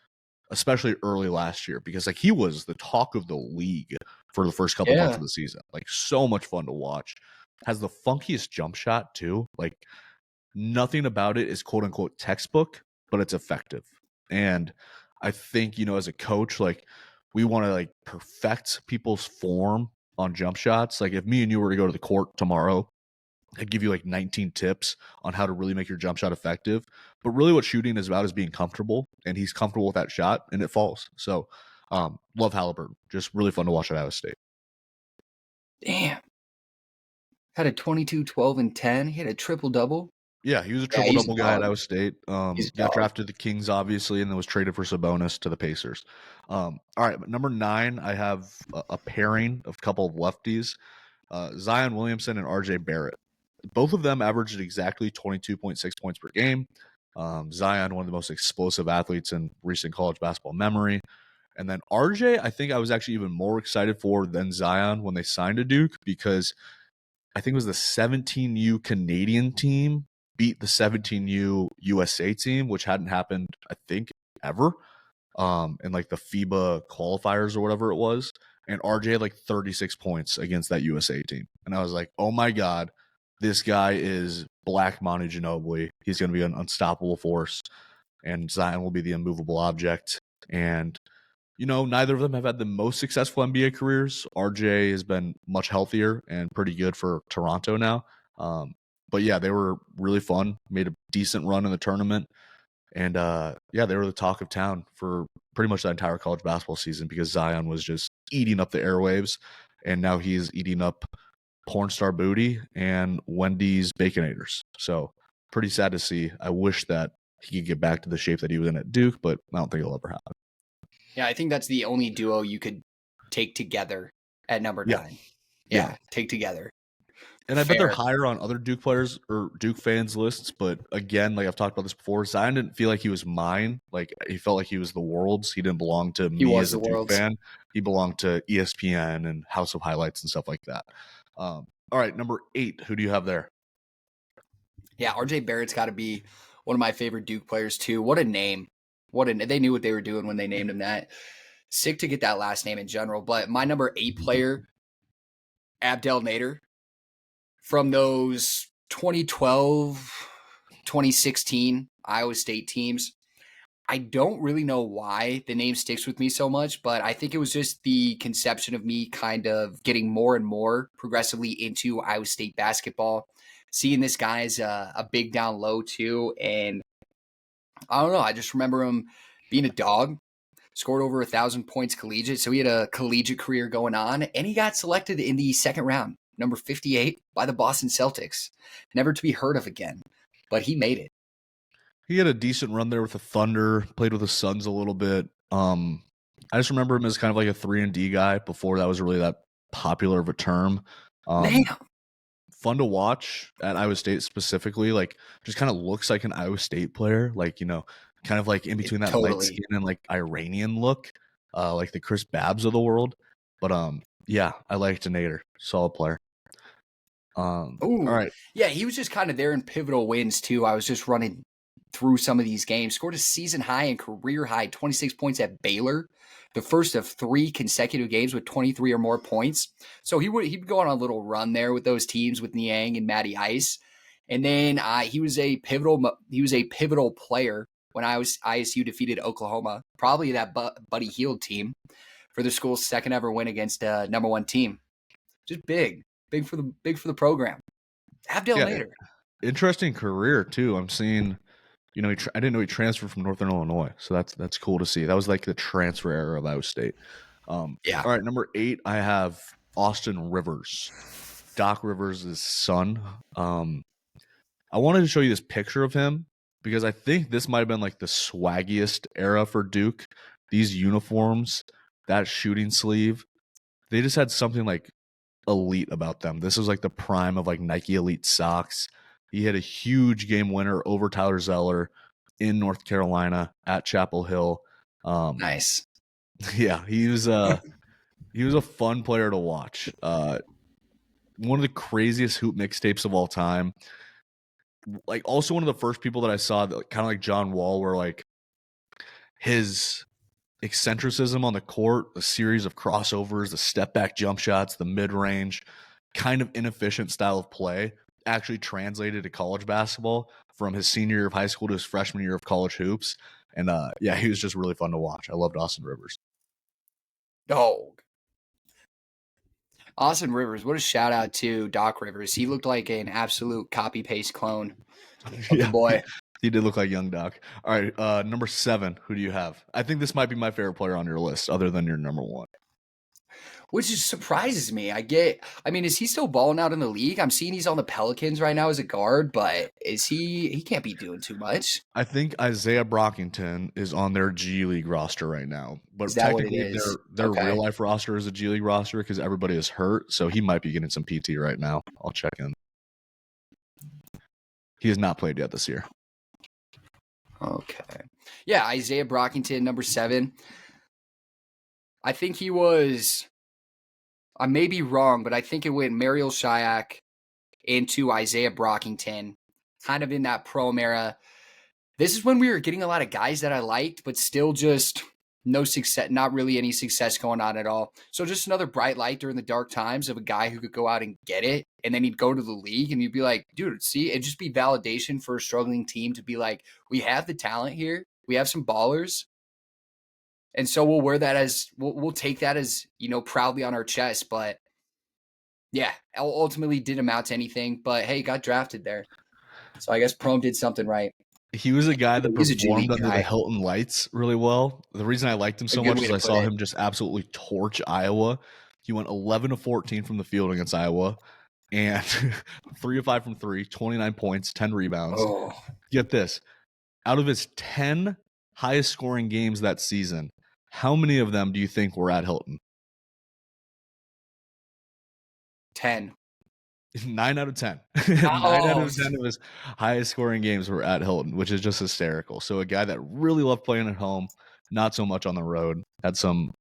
especially early last year, because like he was the talk of the league for the first couple months of the season. Like, so much fun to watch. Has the funkiest jump shot too. Like, nothing about it is quote unquote textbook, but it's effective. And I think, as a coach, like, we want to like perfect people's form on jump shots. Like, if me and you were to go to the court tomorrow, I'd give you like 19 tips on how to really make your jump shot effective. But really what shooting is about is being comfortable, and he's comfortable with that shot and it falls. So love Halliburton. Just really fun to watch at Iowa State. Damn. Had a 22, 12, and 10. He had a triple-double. Yeah, he was a triple-double guy at Iowa State. Got drafted to the Kings, obviously, and then was traded for Sabonis to the Pacers. All right, number 9, I have a pairing of a couple of lefties, Zion Williamson and RJ Barrett. Both of them averaged exactly 22.6 points per game. Zion, one of the most explosive athletes in recent college basketball memory. And then RJ, I think I was actually even more excited for than Zion when they signed to Duke, because I think it was the 17U Canadian team beat the 17U USA team, which hadn't happened, I think, ever, in like the FIBA qualifiers or whatever it was. And RJ had like 36 points against that USA team. And I was like, oh my God, this guy is Black Manu Ginobili. He's going to be an unstoppable force, and Zion will be the immovable object. And, neither of them have had the most successful NBA careers. RJ has been much healthier and pretty good for Toronto now. But yeah, they were really fun, made a decent run in the tournament. And they were the talk of town for pretty much the entire college basketball season, because Zion was just eating up the airwaves. And now he's eating up porn star booty and Wendy's Baconators. So pretty sad to see. I wish that he could get back to the shape that he was in at Duke, but I don't think it'll ever happen. Yeah, I think that's the only duo you could take together at number 9. Yeah, take together. And I bet they're higher on other Duke players or Duke fans' lists. But again, like I've talked about this before, Zion didn't feel like he was mine. Like, he felt like he was the world's. He didn't belong to me as a Duke fan. He belonged to ESPN and House of Highlights and stuff like that. All right, number 8. Who do you have there? Yeah, RJ Barrett's got to be one of my favorite Duke players too. What a name. They knew what they were doing when they named him that. Sick to get that last name in general. But my number 8 player, Abdel Nader, from those 2012, 2016 Iowa State teams. I don't really know why the name sticks with me so much, but I think it was just the conception of me kind of getting more and more progressively into Iowa State basketball, seeing this guy as a big down low too. And I don't know, I just remember him being a dog, scored over 1,000 points collegiate. So he had a collegiate career going on, and he got selected in the second round, number 58, by the Boston Celtics. Never to be heard of again, but he made it. He had a decent run there with the Thunder, played with the Suns a little bit. I just remember him as kind of like a 3-and-D guy before that was really that popular of a term. Fun to watch at Iowa State specifically. Like, just kind of looks like an Iowa State player. Like, kind of like in between that light skin and like Iranian look, like the Chris Babbs of the world. But yeah, I liked Nader. Solid player. All right. Yeah, he was just kind of there in pivotal wins too. I was just running through some of these games. Scored a season high and career high 26 points at Baylor, the first of 3 consecutive games with 23 or more points. So he'd go on a little run there with those teams with Niang and Matty Ice. And then he was a pivotal player when ISU defeated Oklahoma, probably that Buddy Hield team, for the school's second ever win against number 1 team. Just big for the program. Abdel Yeah, Nader. interesting career too. I'm seeing, I didn't know he transferred from Northern Illinois, so that's cool to see. That was like the transfer era of Iowa State. Yeah. All right, number 8, I have Austin Rivers, Doc Rivers' son. I wanted to show you this picture of him because I think this might have been like the swaggiest era for Duke. These uniforms, that shooting sleeve, they just had something like elite about them. This was like the prime of like Nike Elite socks. He had a huge game winner over Tyler Zeller in North Carolina at Chapel Hill. Nice. Yeah, he was a fun player to watch. One of the craziest hoop mixtapes of all time. Like also one of the first people that I saw that kind of like John Wall, where like his eccentricism on the court, a series of crossovers, the step back jump shots, the mid range, kind of inefficient style of play actually translated to college basketball from his senior year of high school to his freshman year of college hoops. And yeah, he was just really fun to watch. I loved Austin Rivers. Dog. Austin Rivers, what a shout out to Doc Rivers. He looked like an absolute copy paste clone of the Yeah, boy. he did look like young Doc. All right, number 7, who do you have? I think this might be my favorite player on your list, other than your number 1. Which just surprises me. I mean, is he still balling out in the league? I'm seeing he's on the Pelicans right now as a guard, but he can't be doing too much. I think Isaiah Brockington is on their G League roster right now, Is but that what it technically is? their Okay. real life roster is a G League roster because everybody is hurt, so he might be getting some PT right now. I'll check in. He has not played yet this year. Okay. Yeah, Isaiah Brockington, number 7. I think he was, I may be wrong, but I think it went Mariel Shayak into Isaiah Brockington, kind of in that prom era. This is when we were getting a lot of guys that I liked, but still just no success, not really any success going on at all. So just another bright light during the dark times of a guy who could go out and get it. And then he'd go to the league and you'd be like, dude, see, it'd just be validation for a struggling team to be like, we have the talent here. We have some ballers. And so we'll wear that as, we'll take that as, proudly on our chest. But yeah, ultimately didn't amount to anything. But hey, got drafted there. So I guess Prom did something right. He was a guy that He's a G performed League under the guy. Hilton lights really well. The reason I liked him A so good much way is to I put saw it. him just absolutely torch Iowa. He went 11 of 14 from the field against Iowa and 3 of 5 from 3, 29 points, 10 rebounds. Oh, Get this. Out of his 10 highest scoring games that season, how many of them do you think were at Hilton? 10. 9 out of 10. 9 out of 10 of his highest scoring games were at Hilton, which is just hysterical. So a guy that really loved playing at home, not so much on the road, had some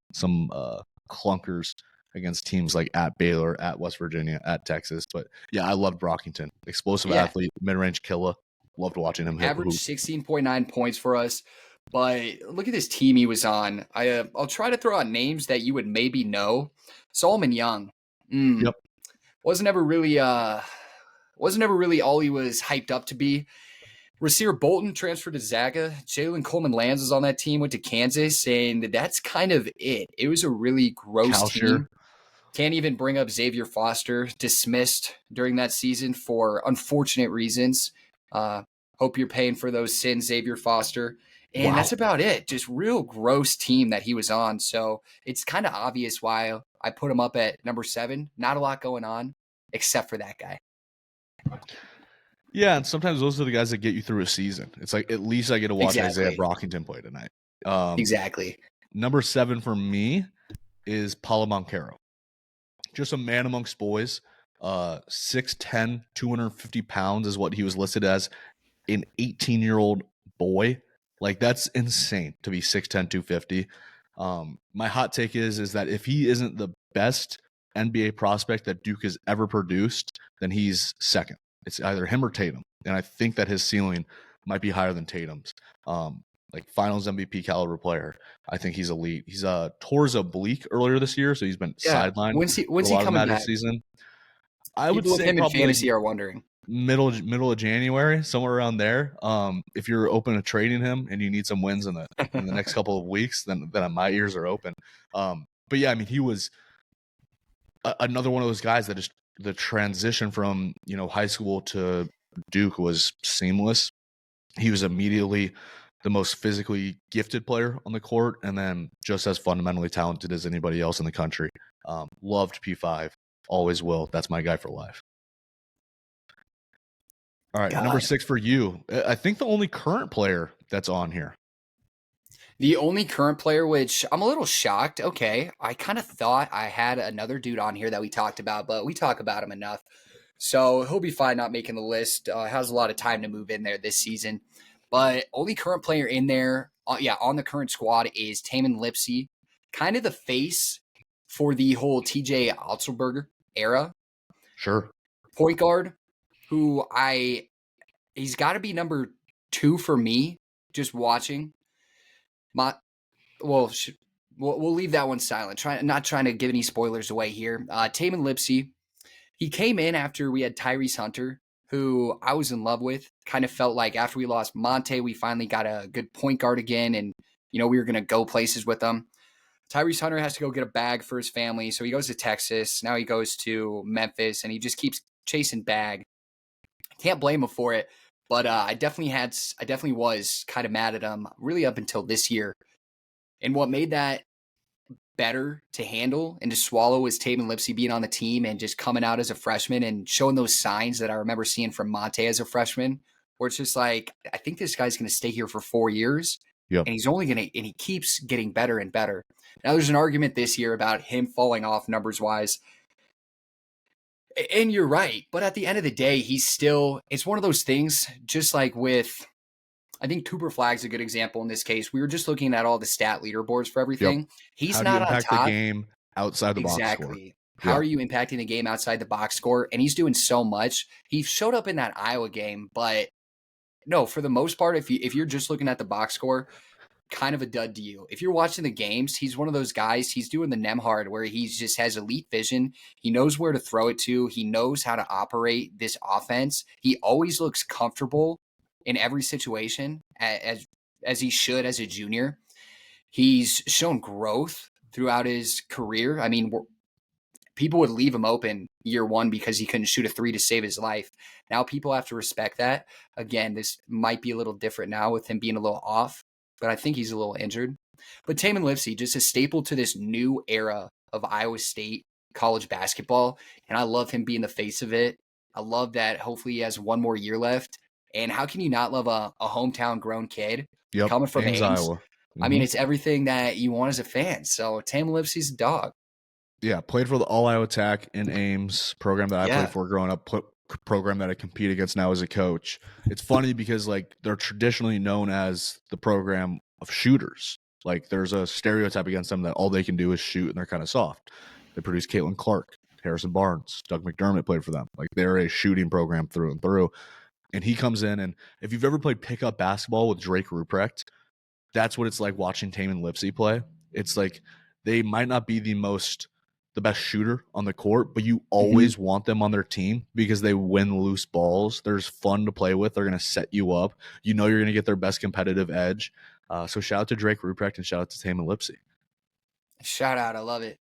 clunkers against teams like at Baylor, at West Virginia, at Texas. But yeah, I loved Brockington. Explosive athlete, mid-range killer. Loved watching him average 16.9 points for us. But look at this team he was on. I'll try to throw out names that you would maybe know. Solomon Young. Yep. Wasn't ever really all he was hyped up to be. Rasir Bolton transferred to Zaga. Jalen Coleman Lands was on that team, went to Kansas, and that's kind of it. It was a really gross team. Can't even bring up Xavier Foster, dismissed during that season for unfortunate reasons. Hope you're paying for those sins, Xavier Foster. And that's about it. Just real gross team that he was on. So it's kind of obvious why I put him up at number 7. Not a lot going on, except for that guy. Yeah, and sometimes those are the guys that get you through a season. It's like, at least I get to watch Isaiah Brockington play tonight. Exactly. Number 7 for me is Paulo Banchero. Just a man amongst boys. 6'10", 250 pounds is what he was listed as. An 18-year-old boy. Like, that's insane to be 6'10", 250. My hot take is that if he isn't the best NBA prospect that Duke has ever produced, then he's second. It's either him or Tatum. And I think that his ceiling might be higher than Tatum's. Like finals MVP caliber player. I think he's elite. He's tore his oblique earlier this year, so he's been sidelined. When's he coming back? Season. I would say him probably in fantasy are wondering. Middle of January, somewhere around there. If you're open to trading him and you need some wins in the next couple of weeks, then my ears are open. But yeah, I mean, he was another one of those guys that just the transition from, high school to Duke was seamless. He was immediately the most physically gifted player on the court, and then just as fundamentally talented as anybody else in the country. Loved P5, always will. That's my guy for life. All right, number 6 for you. I think the only current player that's on here. The only current player, which I'm a little shocked. Okay, I kind of thought I had another dude on here that we talked about, but we talk about him enough. So he'll be fine not making the list. Has a lot of time to move in there this season. But only current player in there, on the current squad is Tamin Lipsey, kind of the face for the whole TJ Otzelberger era. Sure. Point guard, he's got to be number 2 for me, just watching. We'll leave that one silent. Not trying to give any spoilers away here. Tamin Lipsey, he came in after we had Tyrese Hunter, who I was in love with. Kind of felt like after we lost Monte, we finally got a good point guard again, and we were going to go places with them. Tyrese Hunter has to go get a bag for his family, so he goes to Texas. Now he goes to Memphis, and he just keeps chasing bag. Can't blame him for it, but I definitely was kind of mad at him really up until this year. And what made that better to handle and to swallow was Tamin Lipsey being on the team and just coming out as a freshman and showing those signs that I remember seeing from Monte as a freshman, where it's just like, I think this guy's going to stay here for 4 years. Yep. And he keeps getting better and better. Now there's an argument this year about him falling off numbers wise. And you're right. But at the end of the day, it's one of those things, just like with, I think Cooper Flagg's a good example in this case. We were just looking at all the stat leaderboards for everything. Yep. He's not on top. How do you impact the game outside the box score? Exactly. How are you impacting the game outside the box score? And he's doing so much. He showed up in that Iowa game, but no, for the most part, if you're just looking at the box score, kind of a dud to you. If you're watching the games, he's one of those guys, he's doing the Nemhard where he just has elite vision. He knows where to throw it to. He knows how to operate this offense. He always looks comfortable in every situation, as he should as a junior. He's shown growth throughout his career. I mean, people would leave him open year 1 because he couldn't shoot a 3 to save his life. Now people have to respect that. Again, this might be a little different now with him being a little off, but I think he's a little injured. But Tamin Lipsey, just a staple to this new era of Iowa State college basketball, and I love him being the face of it. I love that hopefully he has 1 more year left. And how can you not love a hometown grown kid coming from Ames? Iowa? Mm-hmm. I mean, it's everything that you want as a fan. So Tamin Lipsey's a dog. Yeah, played for the All-Iowa Attack in Ames, program that I played for growing up, program that I compete against now as a coach. It's funny because they're traditionally known as the program of shooters. There's a stereotype against them that all they can do is shoot and they're kind of soft. They produce Caitlin Clark, Harrison Barnes, Doug McDermott played for them. They're a shooting program through and through. And he comes in, and if you've ever played pickup basketball with Drake Ruprecht, that's what it's like watching Tamin Lipsey play. It's like they might not be the best shooter on the court, but you always want them on their team because they win loose balls. They're fun to play with. They're going to set you up. You're going to get their best competitive edge. So shout out to Drake Ruprecht and shout out to Tamin Lipsey. Shout out. I love it.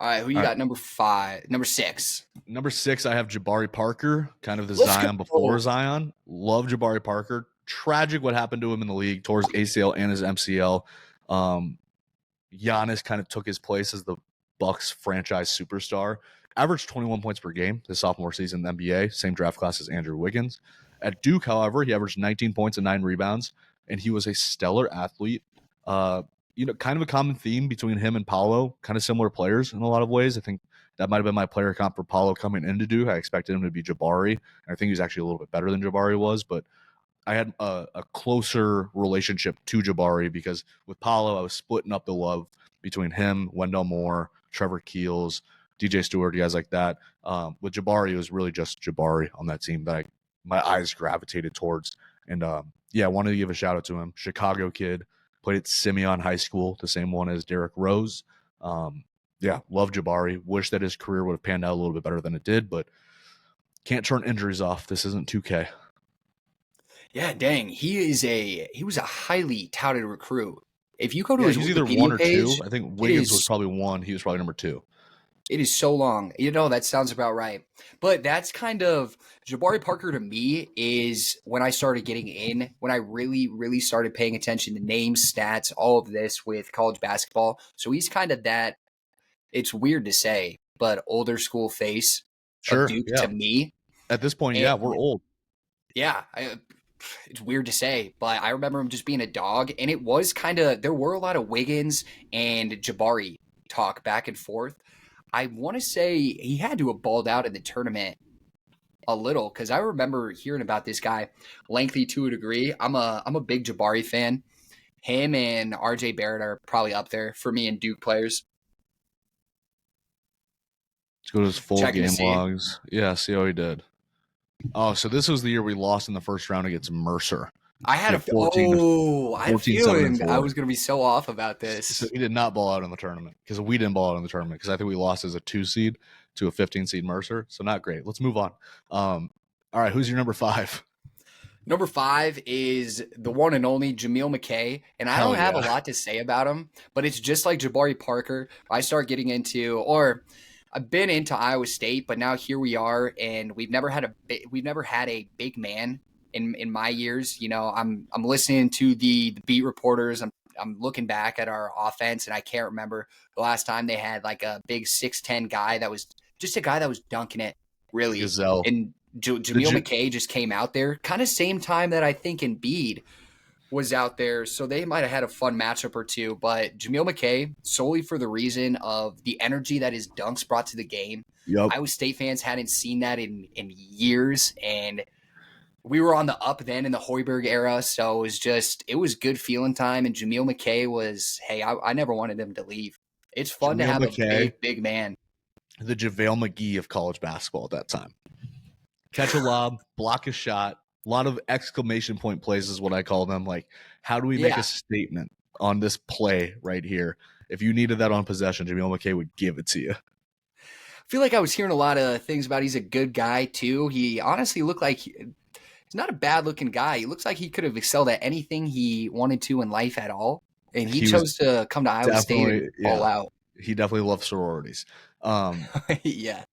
All right, who you got? Number 6. Number 6, I have Jabari Parker, kind of the Zion before Zion. Love Jabari Parker. Tragic what happened to him in the league, tore his ACL and his MCL. Giannis kind of took his place as the Bucks franchise superstar. Averaged 21 points per game his sophomore season in the NBA, same draft class as Andrew Wiggins. At Duke, however, he averaged 19 points and 9 rebounds, and he was a stellar athlete. Kind of a common theme between him and Paolo, kind of similar players in a lot of ways. I think that might have been my player comp for Paolo coming into Duke. I expected him to be Jabari. I think he was actually a little bit better than Jabari was, but I had a closer relationship to Jabari because with Paolo, I was splitting up the love between him, Wendell Moore, Trevor Keels, DJ Stewart, guys like that. With Jabari, it was really just Jabari on that team that my eyes gravitated towards. And I wanted to give a shout out to him. Chicago kid, played at Simeon High School, the same one as Derrick Rose. Love Jabari. Wish that his career would have panned out a little bit better than it did, but can't turn injuries off. This isn't 2K. Yeah, dang. He was a highly touted recruit. If you go to his Wikipedia either 1 or page, 2. I think Wiggins was probably 1. He was probably number 2. It is so long. That sounds about right. But that's kind of Jabari Parker to me is when I started getting in, when I really, really started paying attention to names, stats, all of this with college basketball. So he's kind of that, it's weird to say, but older school face of Sure. Duke Yeah. to me. At this point, And yeah, we're old. yeah, it's weird to say, but I remember him just being a dog. And it was kind of, there were a lot of Wiggins and Jabari talk back and forth. I want to say he had to have balled out in the tournament a little because I remember hearing about this guy, lengthy to a degree. I'm a big Jabari fan. Him and RJ Barrett are probably up there for me and Duke players. Let's go to his full Checking to game see. logs. Yeah, see how he did. Oh, so this was the year we lost in the first round against Mercer. I had Yeah, a 14, I had a 14, 7, and feeling I 4. was going to be so off about So this. he did not ball out in the tournament because we didn't ball out in the tournament because I think we lost as a 2 seed to a 15 seed Mercer. So not great. Let's move on. All right, who's your number 5? Number 5 is the one and only Jameell McKay, and I Hell don't have a yeah. lot to say about him, but it's just like Jabari Parker. I start getting into, or I've been into Iowa State, but now here we are, and we've never had a big man in my years. I'm listening to the beat reporters. I'm looking back at our offense, and I can't remember the last time they had like a big 6'10" guy that was just a guy that was dunking it really. Gazelle. And Jameell McKay just came out there, kind of same time that I think Embiid was out there, so they might have had a fun matchup or two. But Jameell McKay, solely for the reason of the energy that his dunks brought to the game. Yep. Iowa State fans hadn't seen that in years, and we were on the up then in the Hoiberg era, so it was good feeling time. And Jameell McKay was, hey, I never wanted him to leave. It's fun to Jameell have a McKay, big man. the JaVale McGee of college basketball at that time. Catch a lob, block a shot, a lot of exclamation point plays is what I call them. Like, how do we make a statement on this play right here? If you needed that on possession, Jameell McKay would give it to you. I feel like I was hearing a lot of things about he's a good guy too. He honestly looked like he's not a bad looking guy. He looks like he could have excelled at anything he wanted to in life at all. And he chose to come to Iowa State and ball out. He definitely loved sororities. Yeah.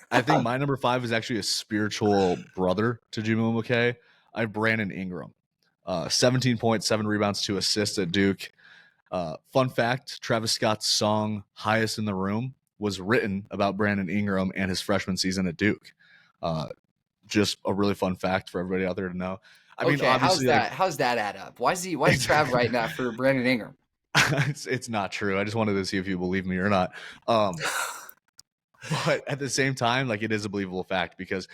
I think my number 5 is actually a spiritual brother to Jameell McKay. I have Brandon Ingram. 17 points, 7 rebounds, 2 assists at Duke. Fun fact, Travis Scott's song Highest in the Room was written about Brandon Ingram and his freshman season at Duke. Just a really fun fact for everybody out there to know. I mean, obviously, how's that add up? Why is Trav writing that for Brandon Ingram? it's not true. I just wanted to see if you believe me or not. But at the same time, like, it is a believable fact because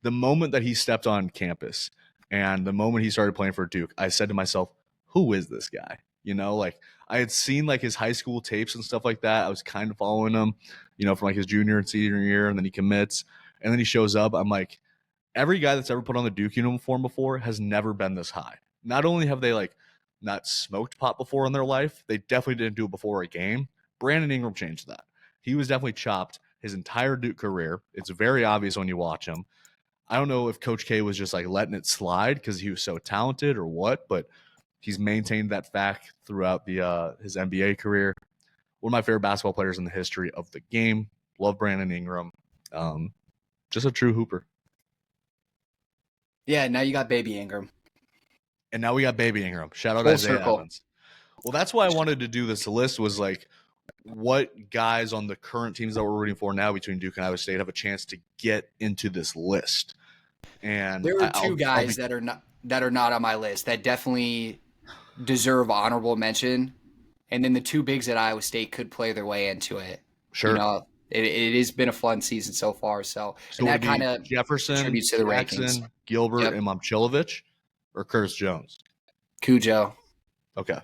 the moment that he stepped on campus and the moment he started playing for Duke, I said to myself, who is this guy? Like, I had seen like his high school tapes and stuff like that. I was kind of following him, from like his junior and senior year, and then he commits and then he shows up. I'm like, every guy that's ever put on the Duke uniform before has never been this high. Not only have they like not smoked pot before in their life, they definitely didn't do it before a game. Brandon Ingram changed that. He was definitely chopped his entire Duke career. It's very obvious when you watch him. I don't know if Coach K was just like letting it slide because he was so talented or what, but he's maintained that fact throughout his NBA career. One of my favorite basketball players in the history of the game. Love Brandon Ingram. Just a true hooper. Yeah, now you got Baby Ingram. And now we got Baby Ingram. Shout out Full Isaiah circle. Evans. Well, that's why I wanted to do this list was like, what guys on the current teams that we're rooting for now between Duke and Iowa State have a chance to get into this list? And there are two guys that are not on my list that definitely deserve honorable mention, and then the two bigs at Iowa State could play their way into it. Sure, it has been a fun season so far. So and that kind of Jefferson, contributes to the Jackson, rankings. Gilbert, and Momcilovic, or Curtis Jones. Cujo. Okay,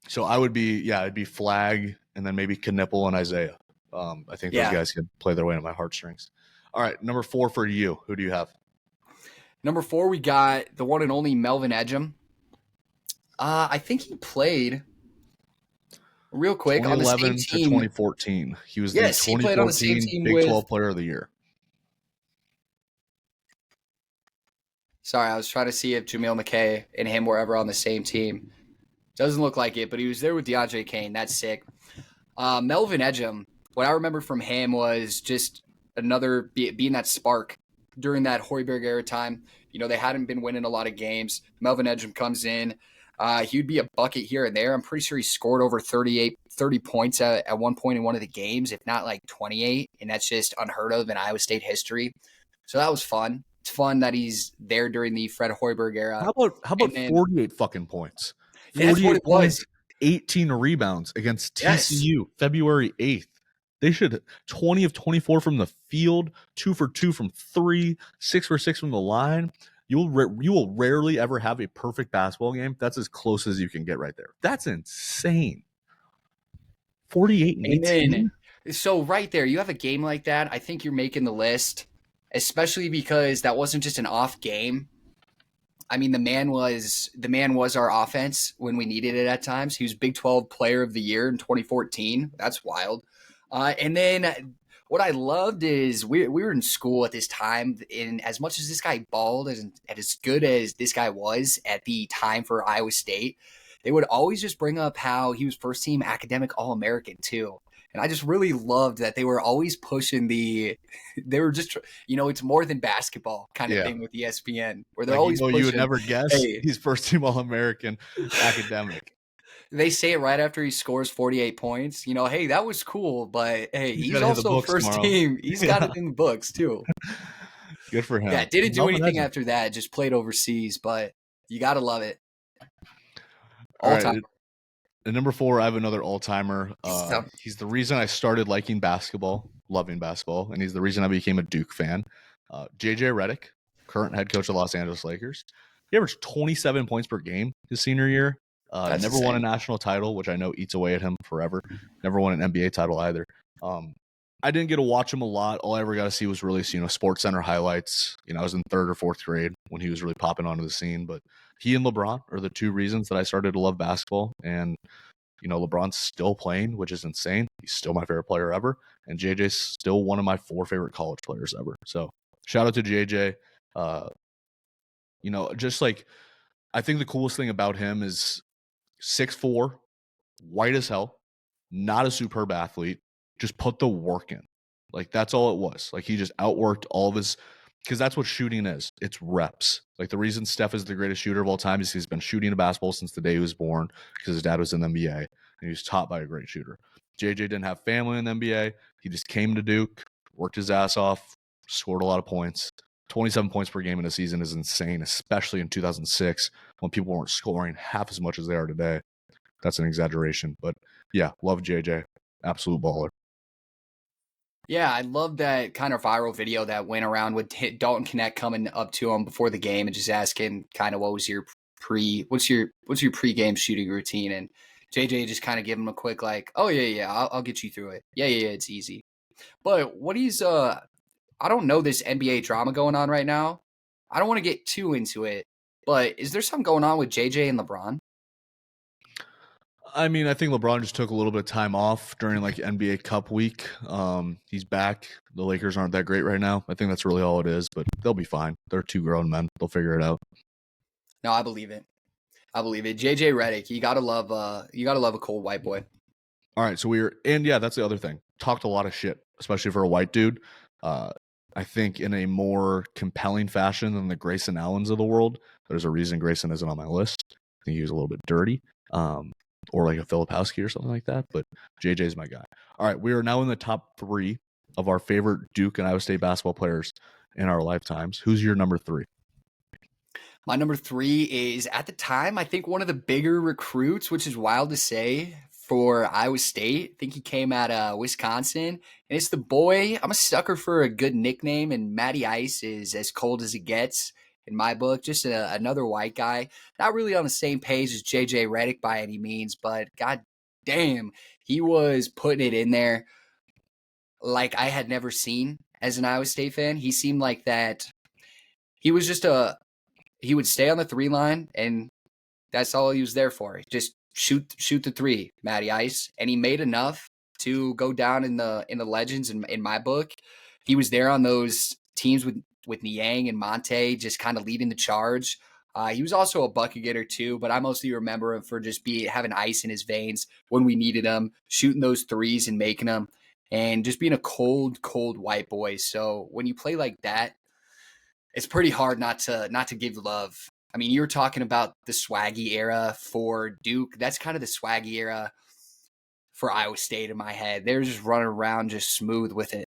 so I would be it'd be Flag. And then maybe Knipple and Isaiah. I think those guys could play their way into my heartstrings. All right, number 4 for you. Who do you have? Number 4, we got the one and only Melvin Ejim. I think he played real quick on the same team. 2011 to 2014. He was the 2014 he played on the same team Big 12 Player of the Year. Sorry, I was trying to see if Jameell McKay and him were ever on the same team. Doesn't look like it, but he was there with DeAndre Kane. That's sick. Melvin Ejim, what I remember from him was just being that spark during that Hoiberg era time. They hadn't been winning a lot of games. Melvin Edgem comes in. He'd be a bucket here and there. I'm pretty sure he scored over 30 points at one point in one of the games, if not like 28. And that's just unheard of in Iowa State history. So that was fun. It's fun that he's there during the Fred Hoiberg era. How about 48 fucking points? That's what it was. 18 rebounds against TCU, Yes. February 8th. They should 20 of 24 from the field, 2 for 2 from 3, 6 for 6 from the line. You will rarely ever have a perfect basketball game. That's as close as you can get right there. That's insane. 48 and 18. So right there, you have a game like that. I think you're making the list, especially because that wasn't just an off game. I mean, the man was our offense when we needed it at times. He was Big 12 Player of the Year in 2014. That's wild. And then what I loved is we were in school at this time, and as much as this guy balled and as good as this guy was at the time for Iowa State, they would always just bring up how he was first team academic All-American too. And I just really loved that they were always pushing they were just, it's more than basketball kind of thing with ESPN, where they're always pushing. You would never guess he's first team All-American academic. They say it right after he scores 48 points. Hey, that was cool, but hey, he's also first team. He's got it in the books too. Good for him. Yeah, didn't do anything after that. Just played overseas, but you got to love it. All right. At number 4, I have another all-timer. He's the reason I started liking basketball, loving basketball, and he's the reason I became a Duke fan. JJ Redick, current head coach of Los Angeles Lakers. He averaged 27 points per game his senior year. Never won a national title, which I know eats away at him forever. Never won an NBA title either. I didn't get to watch him a lot. All I ever got to see was really, Sports Center highlights. I was in 3rd or 4th grade when he was really popping onto the scene. But he and LeBron are the 2 reasons that I started to love basketball. And, LeBron's still playing, which is insane. He's still my favorite player ever. And JJ's still one of my 4 favorite college players ever. So shout out to JJ. Just like, I think the coolest thing about him is 6'4", white as hell, not a superb athlete, just put the work in. Like, that's all it was. Like, he just outworked all of his, because that's what shooting is. It's reps. Like, the reason Steph is the greatest shooter of all time is he's been shooting a basketball since the day he was born, because his dad was in the NBA, and he was taught by a great shooter. JJ didn't have family in the NBA. He just came to Duke, worked his ass off, scored a lot of points. 27 points per game in a season is insane, especially in 2006 when people weren't scoring half as much as they are today. That's an exaggeration, but yeah, love JJ. Absolute baller. Yeah, I love that kind of viral video that went around with Dalton Connect coming up to him before the game and just asking kind of what's your pregame shooting routine, and JJ just kind of give him a quick like, oh yeah, I'll get you through it. Yeah, it's easy. But what he's I don't know this NBA drama going on right now. I don't want to get too into it, but is there something going on with JJ and LeBron? I mean, I think LeBron just took a little bit of time off during like NBA Cup week. He's back. The Lakers aren't that great right now. I think that's really all it is, but they'll be fine. They're 2 grown men. They'll figure it out. No, I believe it. JJ Redick, you gotta love a cold white boy. All right, so that's the other thing. Talked a lot of shit, especially for a white dude. I think in a more compelling fashion than the Grayson Allens of the world. There's a reason Grayson isn't on my list. I think he was a little bit dirty. Or like a Filipowski or something like that. But JJ's my guy. All right, we are now in the top 3 of our favorite Duke and Iowa State basketball players in our lifetimes. Who's your number 3? My number 3 is, at the time, I think one of the bigger recruits, which is wild to say, for Iowa State. I think he came out of Wisconsin. And it's the boy. I'm a sucker for a good nickname, and Matty Ice is as cold as it gets in my book. Just another white guy. Not really on the same page as JJ Redick by any means, but god damn, he was putting it in there like I had never seen as an Iowa State fan. He seemed like that. He was just he would stay on the 3 line, and that's all he was there for. Just shoot the 3, Matty Ice. And he made enough to go down in the legends in my book. He was there on those teams with Niang and Monte, just kind of leading the charge. He was also a bucket getter too, but I mostly remember him for just having ice in his veins when we needed him, shooting those threes and making them. and just being a cold, cold white boy. So when you play like that, it's pretty hard not to give love. I mean, you were talking about the swaggy era for Duke. That's kind of the swaggy era for Iowa State in my head. They're just running around just smooth with it.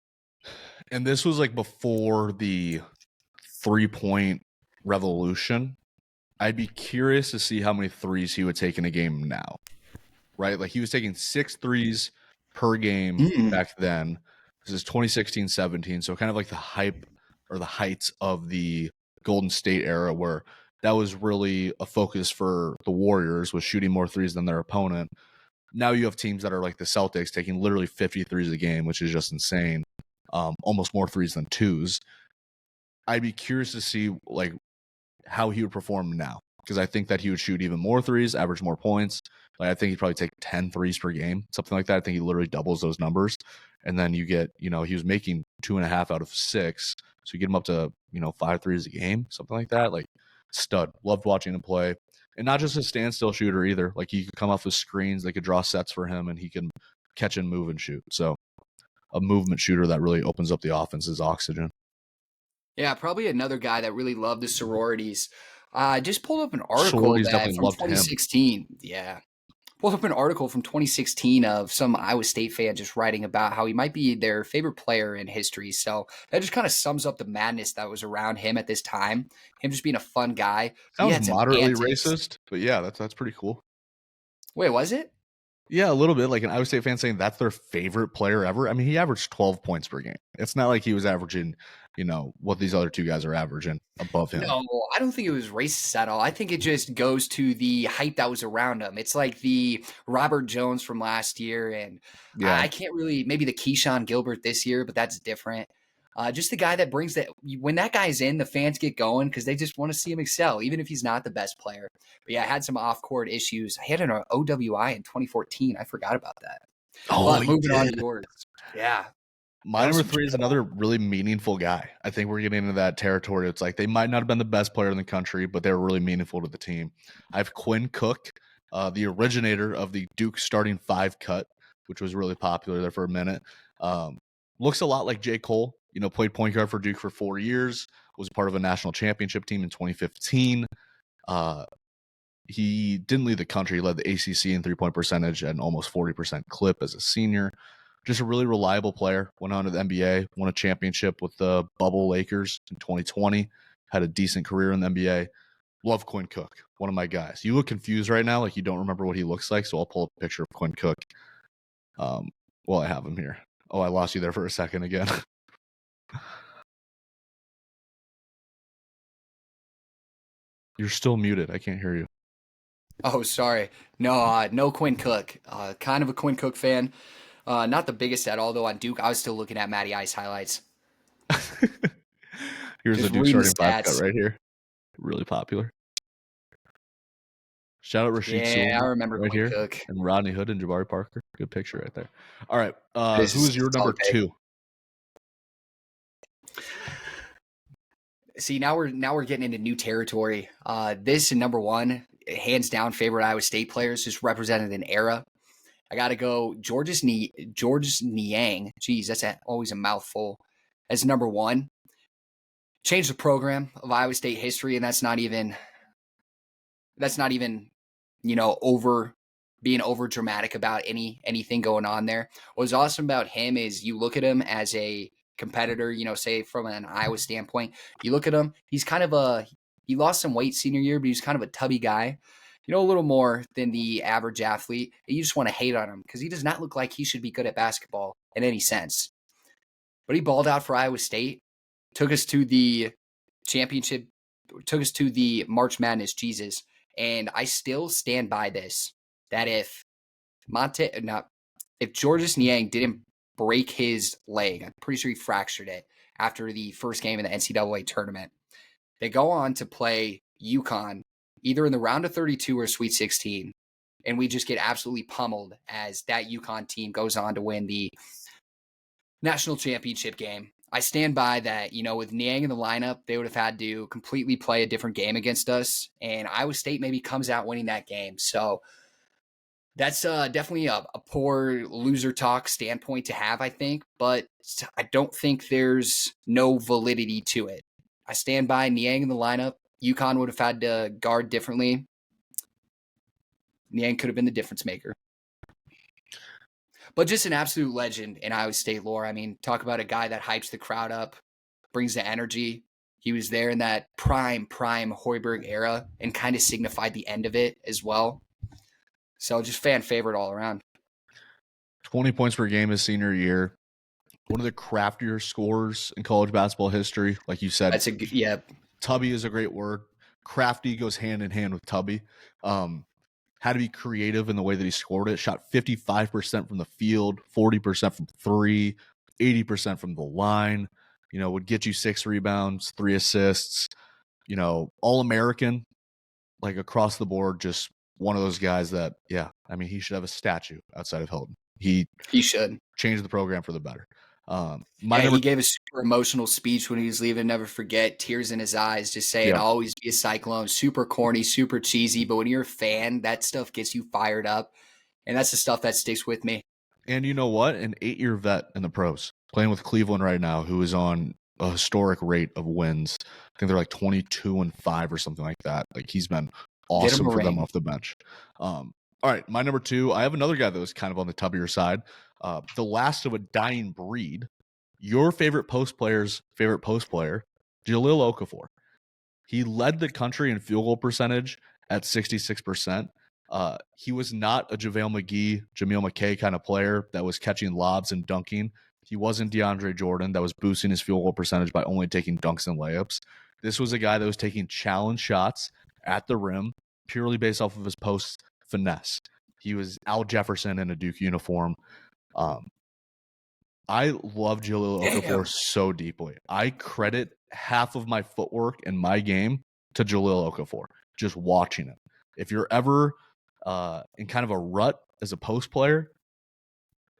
And this was like before the 3-point revolution. I'd be curious to see how many threes he would take in a game now, right? Like he was taking 6 threes per game back then. This is 2016-17, so kind of like the hype or the heights of the Golden State era where that was really a focus for the Warriors, was shooting more threes than their opponent. Now you have teams that are like the Celtics taking literally 50 threes a game, which is just insane. Almost more threes than twos. I'd be curious to see like how he would perform now, because I think that he would shoot even more threes, average more points. Like I think he'd probably take 10 threes per game, something like that. I think he literally doubles those numbers. And then you get, he was making 2.5 out of 6. So you get him up to, 5 threes a game, something like that. Like stud. Loved watching him play. And not just a standstill shooter either. Like he could come off with screens, they could draw sets for him, and he can catch and move and shoot. So a movement shooter that really opens up the offense's oxygen. Yeah, probably another guy that really loved the sororities. I just pulled up an article Sororities that definitely from loved him. 2016. Yeah. Pulled up an article from 2016 of some Iowa State fan just writing about how he might be their favorite player in history. So that just kind of sums up the madness that was around him at this time. Him just being a fun guy. He Sounds had some moderately antics. racist, but yeah, that's pretty cool. Wait, was it? Yeah, a little bit. Like an Iowa State fan saying that's their favorite player ever. I mean, he averaged 12 points per game. It's not like he was averaging, what these other two guys are averaging above him. No, I don't think it was racist at all. I think it just goes to the hype that was around him. It's like the Robert Jones from last year, and Yeah. I can't really, maybe the Keyshawn Gilbert this year, but that's different. Just the guy that brings that, when that guy's in, the fans get going because they just want to see him excel, even if he's not the best player. But yeah, I had some off court issues. I had an OWI in 2014. I forgot about that. Oh, But moving on to yours. Yeah. My number 3 is another really meaningful guy. I think we're getting into that territory. It's like they might not have been the best player in the country, but they were really meaningful to the team. I have Quinn Cook, the originator of the Duke starting 5 cut, which was really popular there for a minute. Looks a lot like J. Cole. Played point guard for Duke for 4 years, was part of a national championship team in 2015. He didn't lead the country. He led the ACC in 3-point percentage and almost 40% clip as a senior. Just a really reliable player. Went on to the NBA, won a championship with the Bubble Lakers in 2020. Had a decent career in the NBA. Love Quinn Cook, one of my guys. You look confused right now, like you don't remember what he looks like, so I'll pull up a picture of Quinn Cook while I have him here. Oh, I lost you there for a second again. You're still muted. I can't hear you. Oh, sorry. No, no Quinn Cook. Kind of a Quinn Cook fan. Not the biggest at all, though. On Duke, I was still looking at Matty Ice highlights. Here's Just the Duke reading starting the 5 cut stats. right here. Really popular. Shout out Rashid Yeah, I Sewell remember right Quinn here. Cook. And Rodney Hood and Jabari Parker. Good picture right there. All right. This Who is your number solid pick. 2? See, now we're getting into new territory. This and number 1, hands down, favorite Iowa State players, just represented an era. I got to go Georges Niang. Geez, that's always a mouthful. As number 1, changed the program of Iowa State history, and that's not even over being over dramatic about anything going on there. What's awesome about him is you look at him as a competitor, say from an Iowa standpoint, you look at him, he lost some weight senior year, but he's kind of a tubby guy, a little more than the average athlete. You just want to hate on him because he does not look like he should be good at basketball in any sense. But he balled out for Iowa State, took us to the championship, took us to the March Madness, Jesus. And I still stand by this, that if Georges Niang didn't break his leg, I'm pretty sure he fractured it after the first game in the NCAA tournament, they go on to play UConn either in the round of 32 or Sweet 16. And we just get absolutely pummeled as that UConn team goes on to win the national championship game. I stand by that, with Niang in the lineup, they would have had to completely play a different game against us. And Iowa State maybe comes out winning that game. So That's definitely a poor loser talk standpoint to have, I think, but I don't think there's no validity to it. I stand by Niang in the lineup. UConn would have had to guard differently. Niang could have been the difference maker. But just an absolute legend in Iowa State lore. I mean, talk about a guy that hypes the crowd up, brings the energy. He was there in that prime Hoiberg era and kind of signified the end of it as well. So just fan favorite all around. 20 points per game his senior year. One of the craftier scorers in college basketball history. Like you said, Tubby is a great word. Crafty goes hand in hand with Tubby. Had to be creative in the way that he scored it. Shot 55% from the field, 40% from three, 80% from the line. Would get you 6 rebounds, 3 assists. All-American, like across the board. Just one of those guys that, he should have a statue outside of Hilton. He should change the program for the better. He gave a super emotional speech when he was leaving. Never forget, tears in his eyes, just saying, always be a Cyclone. Super corny, super cheesy, but when you're a fan, that stuff gets you fired up, and that's the stuff that sticks with me. And you know what? An 8-year vet in the pros, playing with Cleveland right now, who is on a historic rate of wins. I think they're like 22-5 or something like that. Like, he's been awesome for them off the bench. All right, my number 2, I have another guy that was kind of on the tubbier side. The last of a dying breed. Your favorite post player's favorite post player, Jahlil Okafor. He led the country in field goal percentage at 66%. He was not a Jameell McKay kind of player that was catching lobs and dunking. He wasn't DeAndre Jordan that was boosting his field goal percentage by only taking dunks and layups. This was a guy that was taking challenge shots at the rim purely based off of his post finesse. He was Al Jefferson in a Duke uniform. I love Jahlil Okafor so deeply. I credit half of my footwork in my game to Jahlil Okafor, just watching it. If you're ever in kind of a rut as a post player,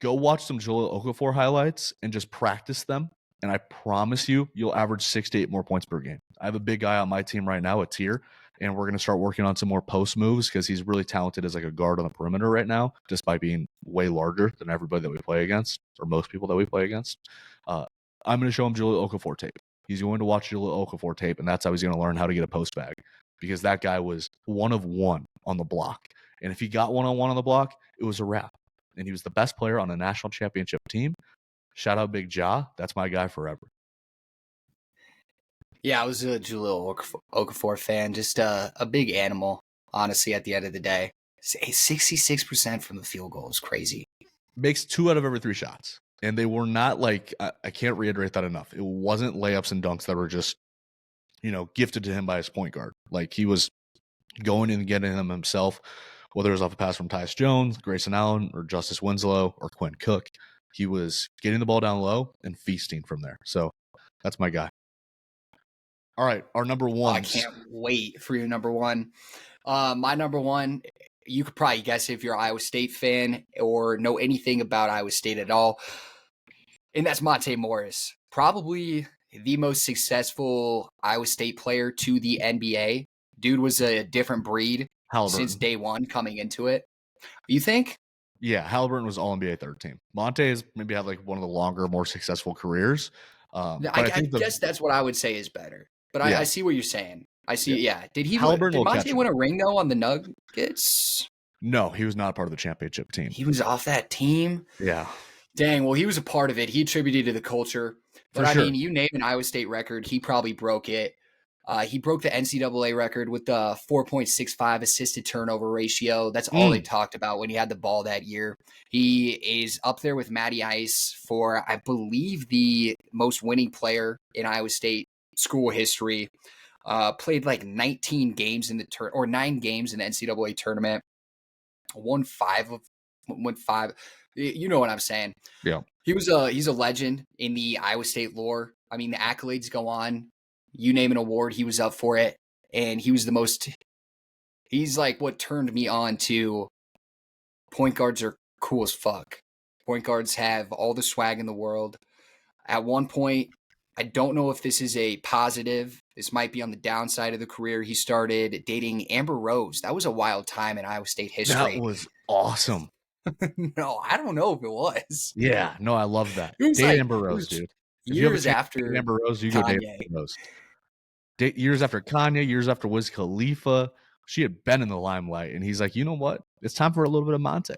go watch some Jahlil Okafor highlights and just practice them. And I promise you'll average 6 to 8 more points per game. I have a big guy on my team right now, a tier, and we're going to start working on some more post moves because he's really talented as like a guard on the perimeter right now, just by being way larger than everybody that we play against, or most people that we play against. I'm going to show him Jahlil Okafor tape. He's going to watch Jahlil Okafor tape, and that's how he's going to learn how to get a post bag, because that guy was 1 of 1 on the block. And if he got 1-on-1 on the block, it was a wrap. And he was the best player on a national championship team. Shout out Big Ja. That's my guy forever. Yeah, I was a Jahlil Okafor fan. Just a big animal, honestly, at the end of the day. 66% from the field goal is crazy. Makes 2 out of every 3 shots. And they were not like, I can't reiterate that enough. It wasn't layups and dunks that were just, gifted to him by his point guard. Like, he was going and getting them himself, whether it was off a pass from Tyus Jones, Grayson Allen, or Justice Winslow, or Quinn Cook. He was getting the ball down low and feasting from there. So that's my guy. All right, our number 1. I can't wait for your number 1. My number 1, you could probably guess if you're an Iowa State fan or know anything about Iowa State at all. And that's Monte Morris. Probably the most successful Iowa State player to the NBA. Dude was a different breed since day one coming into it. You think? Yeah, Halliburton was All-NBA third team. Monte has maybe had like one of the longer, more successful careers. I guess that's what I would say is better. But I see what you're saying. I see. Yeah. Did Monte win a ring though on the Nuggets? No, he was not a part of the championship team. He was off that team? Yeah. Dang. Well, he was a part of it. He attributed to the culture. But I mean, you name an Iowa State record, he probably broke it. He broke the NCAA record with the 4.65 assisted turnover ratio. That's all they talked about when he had the ball that year. He is up there with Matty Ice for, I believe, the most winning player in Iowa State school history. Played like 19 games in the 9 games in the NCAA tournament. Won 5. You know what I'm saying? Yeah. He's a legend in the Iowa State lore. I mean, the accolades go on. You name an award, he was up for it. And he's like what turned me on to point guards are cool as fuck. Point guards have all the swag in the world. At one point, I don't know if this is a positive This might be on the downside of the career. He started dating Amber Rose. That was a wild time in Iowa State That history. was awesome. No, I don't know if it was. Yeah, no, I love that. It was Date like Amber it Rose, was dude. If you have a years chance to date after Amber Rose, you go date Kanye. Amber Rose. Years after Kanye, years after Wiz Khalifa, she had been in the limelight, and he's like, you know what? It's time for a little bit of Monte.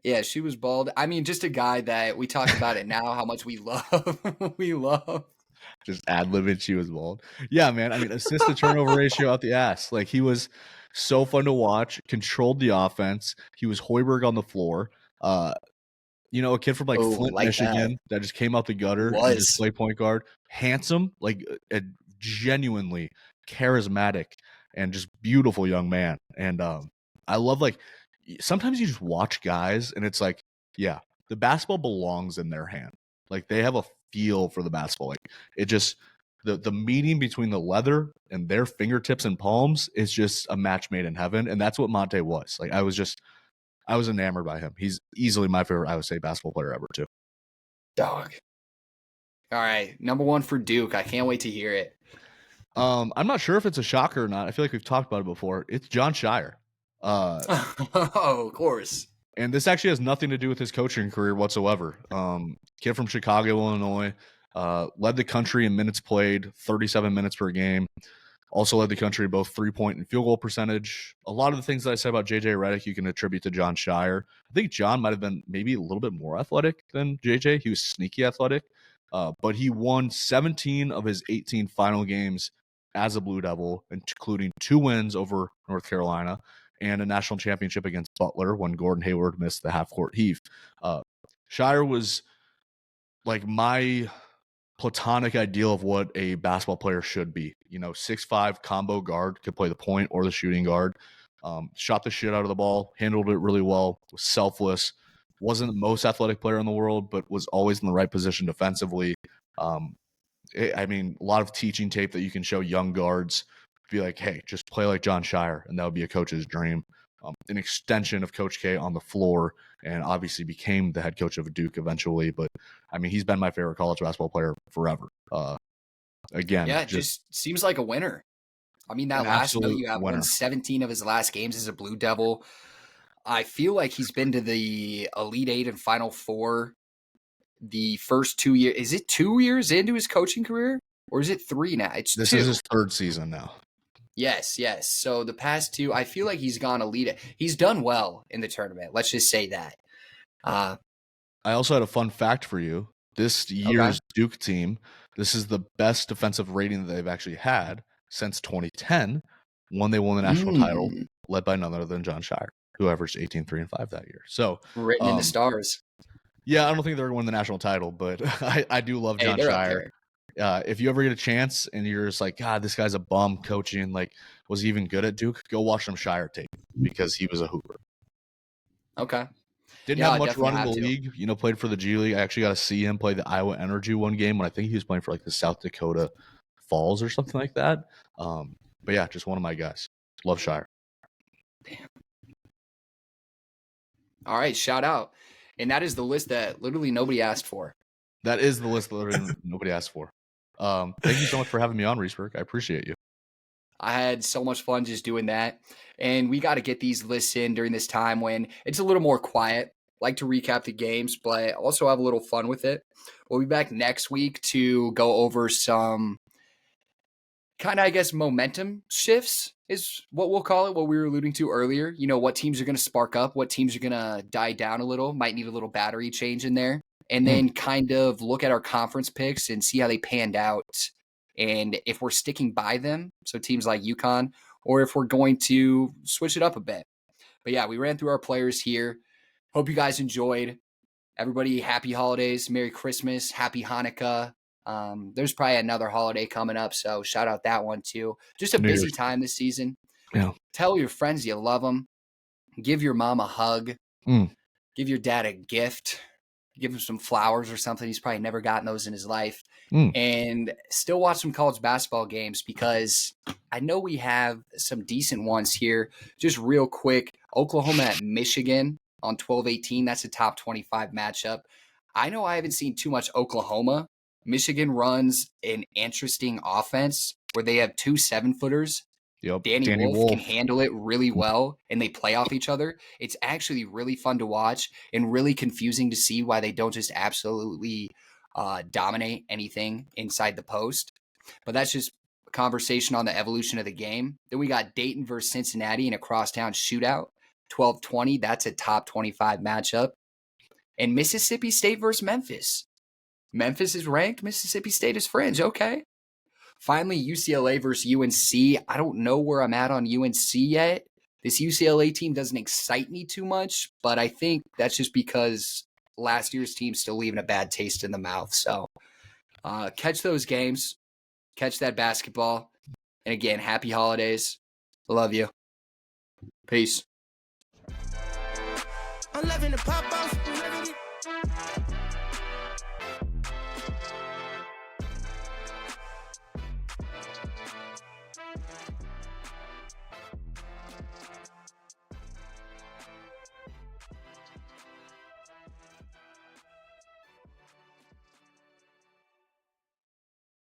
Yeah, she was bald. I mean, just a guy that we talk about it now, how much we love. We love. Just ad-libbing she was bald. Yeah, man. I mean, assist to turnover ratio out the ass. Like, he was so fun to watch, controlled the offense. He was Hoiberg on the floor. A kid from like Oh, Flint, like that. Michigan that just came out the gutter and just Was. played point guard. Handsome, like a genuinely charismatic and just beautiful young man. And I love, like, sometimes you just watch guys and it's like, yeah, the basketball belongs in their hand. Like, they have a feel for the basketball. Like, it just the meeting between the leather and their fingertips and palms is just a match made in heaven. And that's what Monte was. Like, I was enamored by him. He's easily my favorite Iowa State basketball player ever, too. Dog. All right, number one for Duke. I can't wait to hear it. I'm not sure if it's a shocker or not. I feel like we've talked about it before. It's Jon Scheyer. Oh, of course. And this actually has nothing to do with his coaching career whatsoever. Kid from Chicago, Illinois, led the country in minutes played, 37 minutes per game. Also led the country both 3-point and field goal percentage. A lot of the things that I said about JJ Redick, you can attribute to Jon Scheyer. I think John might have been maybe a little bit more athletic than JJ. He was sneaky athletic. But he won 17 of his 18 final games as a Blue Devil, including 2 wins over North Carolina and a national championship against Butler when Gordon Hayward missed the half-court heave. Scheyer was like my platonic ideal of what a basketball player should be. 6'5" combo guard, could play the point or the shooting guard. Shot the shit out of the ball, handled it really well, was selfless, wasn't the most athletic player in the world, but was always in the right position defensively. A lot of teaching tape that you can show young guards, be like, hey, just play like Jon Scheyer, and that would be a coach's dream. An extension of Coach K on the floor, and obviously became the head coach of Duke eventually. But he's been my favorite college basketball player forever. Again, Yeah, it just seems like a winner. That last note you have won 17 of his last games as a Blue Devil. I feel like he's been to the Elite Eight and Final Four the first 2 years. Is it 2 years into his coaching career, or is it 3 now? This is his 3rd season now. Yes. So the past 2, I feel like he's gone Elite. He's done well in the tournament. Let's just say that. I also had a fun fact for you. This year's Duke team, this is the best defensive rating that they've actually had since 2010, when they won the national title, led by none other than Jon Scheyer, who averaged 18, 3, and 5 that year. So written in the stars. Yeah, I don't think they're going to win the national title, but I do love Jon Scheyer. If you ever get a chance and you're just like, God, this guy's a bum coaching, like, was he even good at Duke? Go watch some Scheyer tape, because he was a hooper. Okay. Didn't have much run in the league, played for the G League. I actually got to see him play the Iowa Energy one game when I think he was playing for like the South Dakota Falls or something like that. But yeah, just one of my guys. Love Scheyer. Damn. All right, shout out. And that is the list that literally nobody asked for. That is the list that literally nobody asked for. Thank you so much for having me on, Riesberg. I appreciate you. I had so much fun just doing that. And we got to get these lists in during this time when it's a little more quiet. Like to recap the games, but also have a little fun with it. We'll be back next week to go over some kind of, I guess, momentum shifts is what we'll call it, what we were alluding to earlier. What teams are going to spark up, what teams are going to die down a little, might need a little battery change in there. And then kind of look at our conference picks and see how they panned out. And if we're sticking by them, so teams like UConn, or if we're going to switch it up a bit. But yeah, we ran through our players here. Hope you guys enjoyed. Everybody, happy holidays, Merry Christmas, Happy Hanukkah. There's probably another holiday coming up, so shout out that one too. Just a busy time this season. Yeah. Tell your friends you love them. Give your mom a hug. Give your dad a gift. Give him some flowers or something. He's probably never gotten those in his life. And still watch some college basketball games, because I know we have some decent ones here. Just real quick, Oklahoma at Michigan on 12-18. That's a top 25 matchup. I know I haven't seen too much Oklahoma. Michigan runs an interesting offense. where they have 2 7-footers. Yep. Danny Danny Wolf can Wolf. handle it really well, and they play off each other. It's actually really fun to watch and really confusing to see why they don't just absolutely dominate anything inside the post. But that's just a conversation on the evolution of the game. Then we got Dayton versus Cincinnati in a crosstown shootout, 12-20. That's a top 25 matchup. And Mississippi State versus Memphis. Memphis is ranked. Mississippi State is fringe. Okay. Finally, UCLA versus UNC. I don't know where I'm at on UNC yet. This UCLA team doesn't excite me too much, but I think that's just because last year's team's still leaving a bad taste in the mouth. So catch those games, catch that basketball. And again, happy holidays. Love you. Peace. I'm loving the pop off.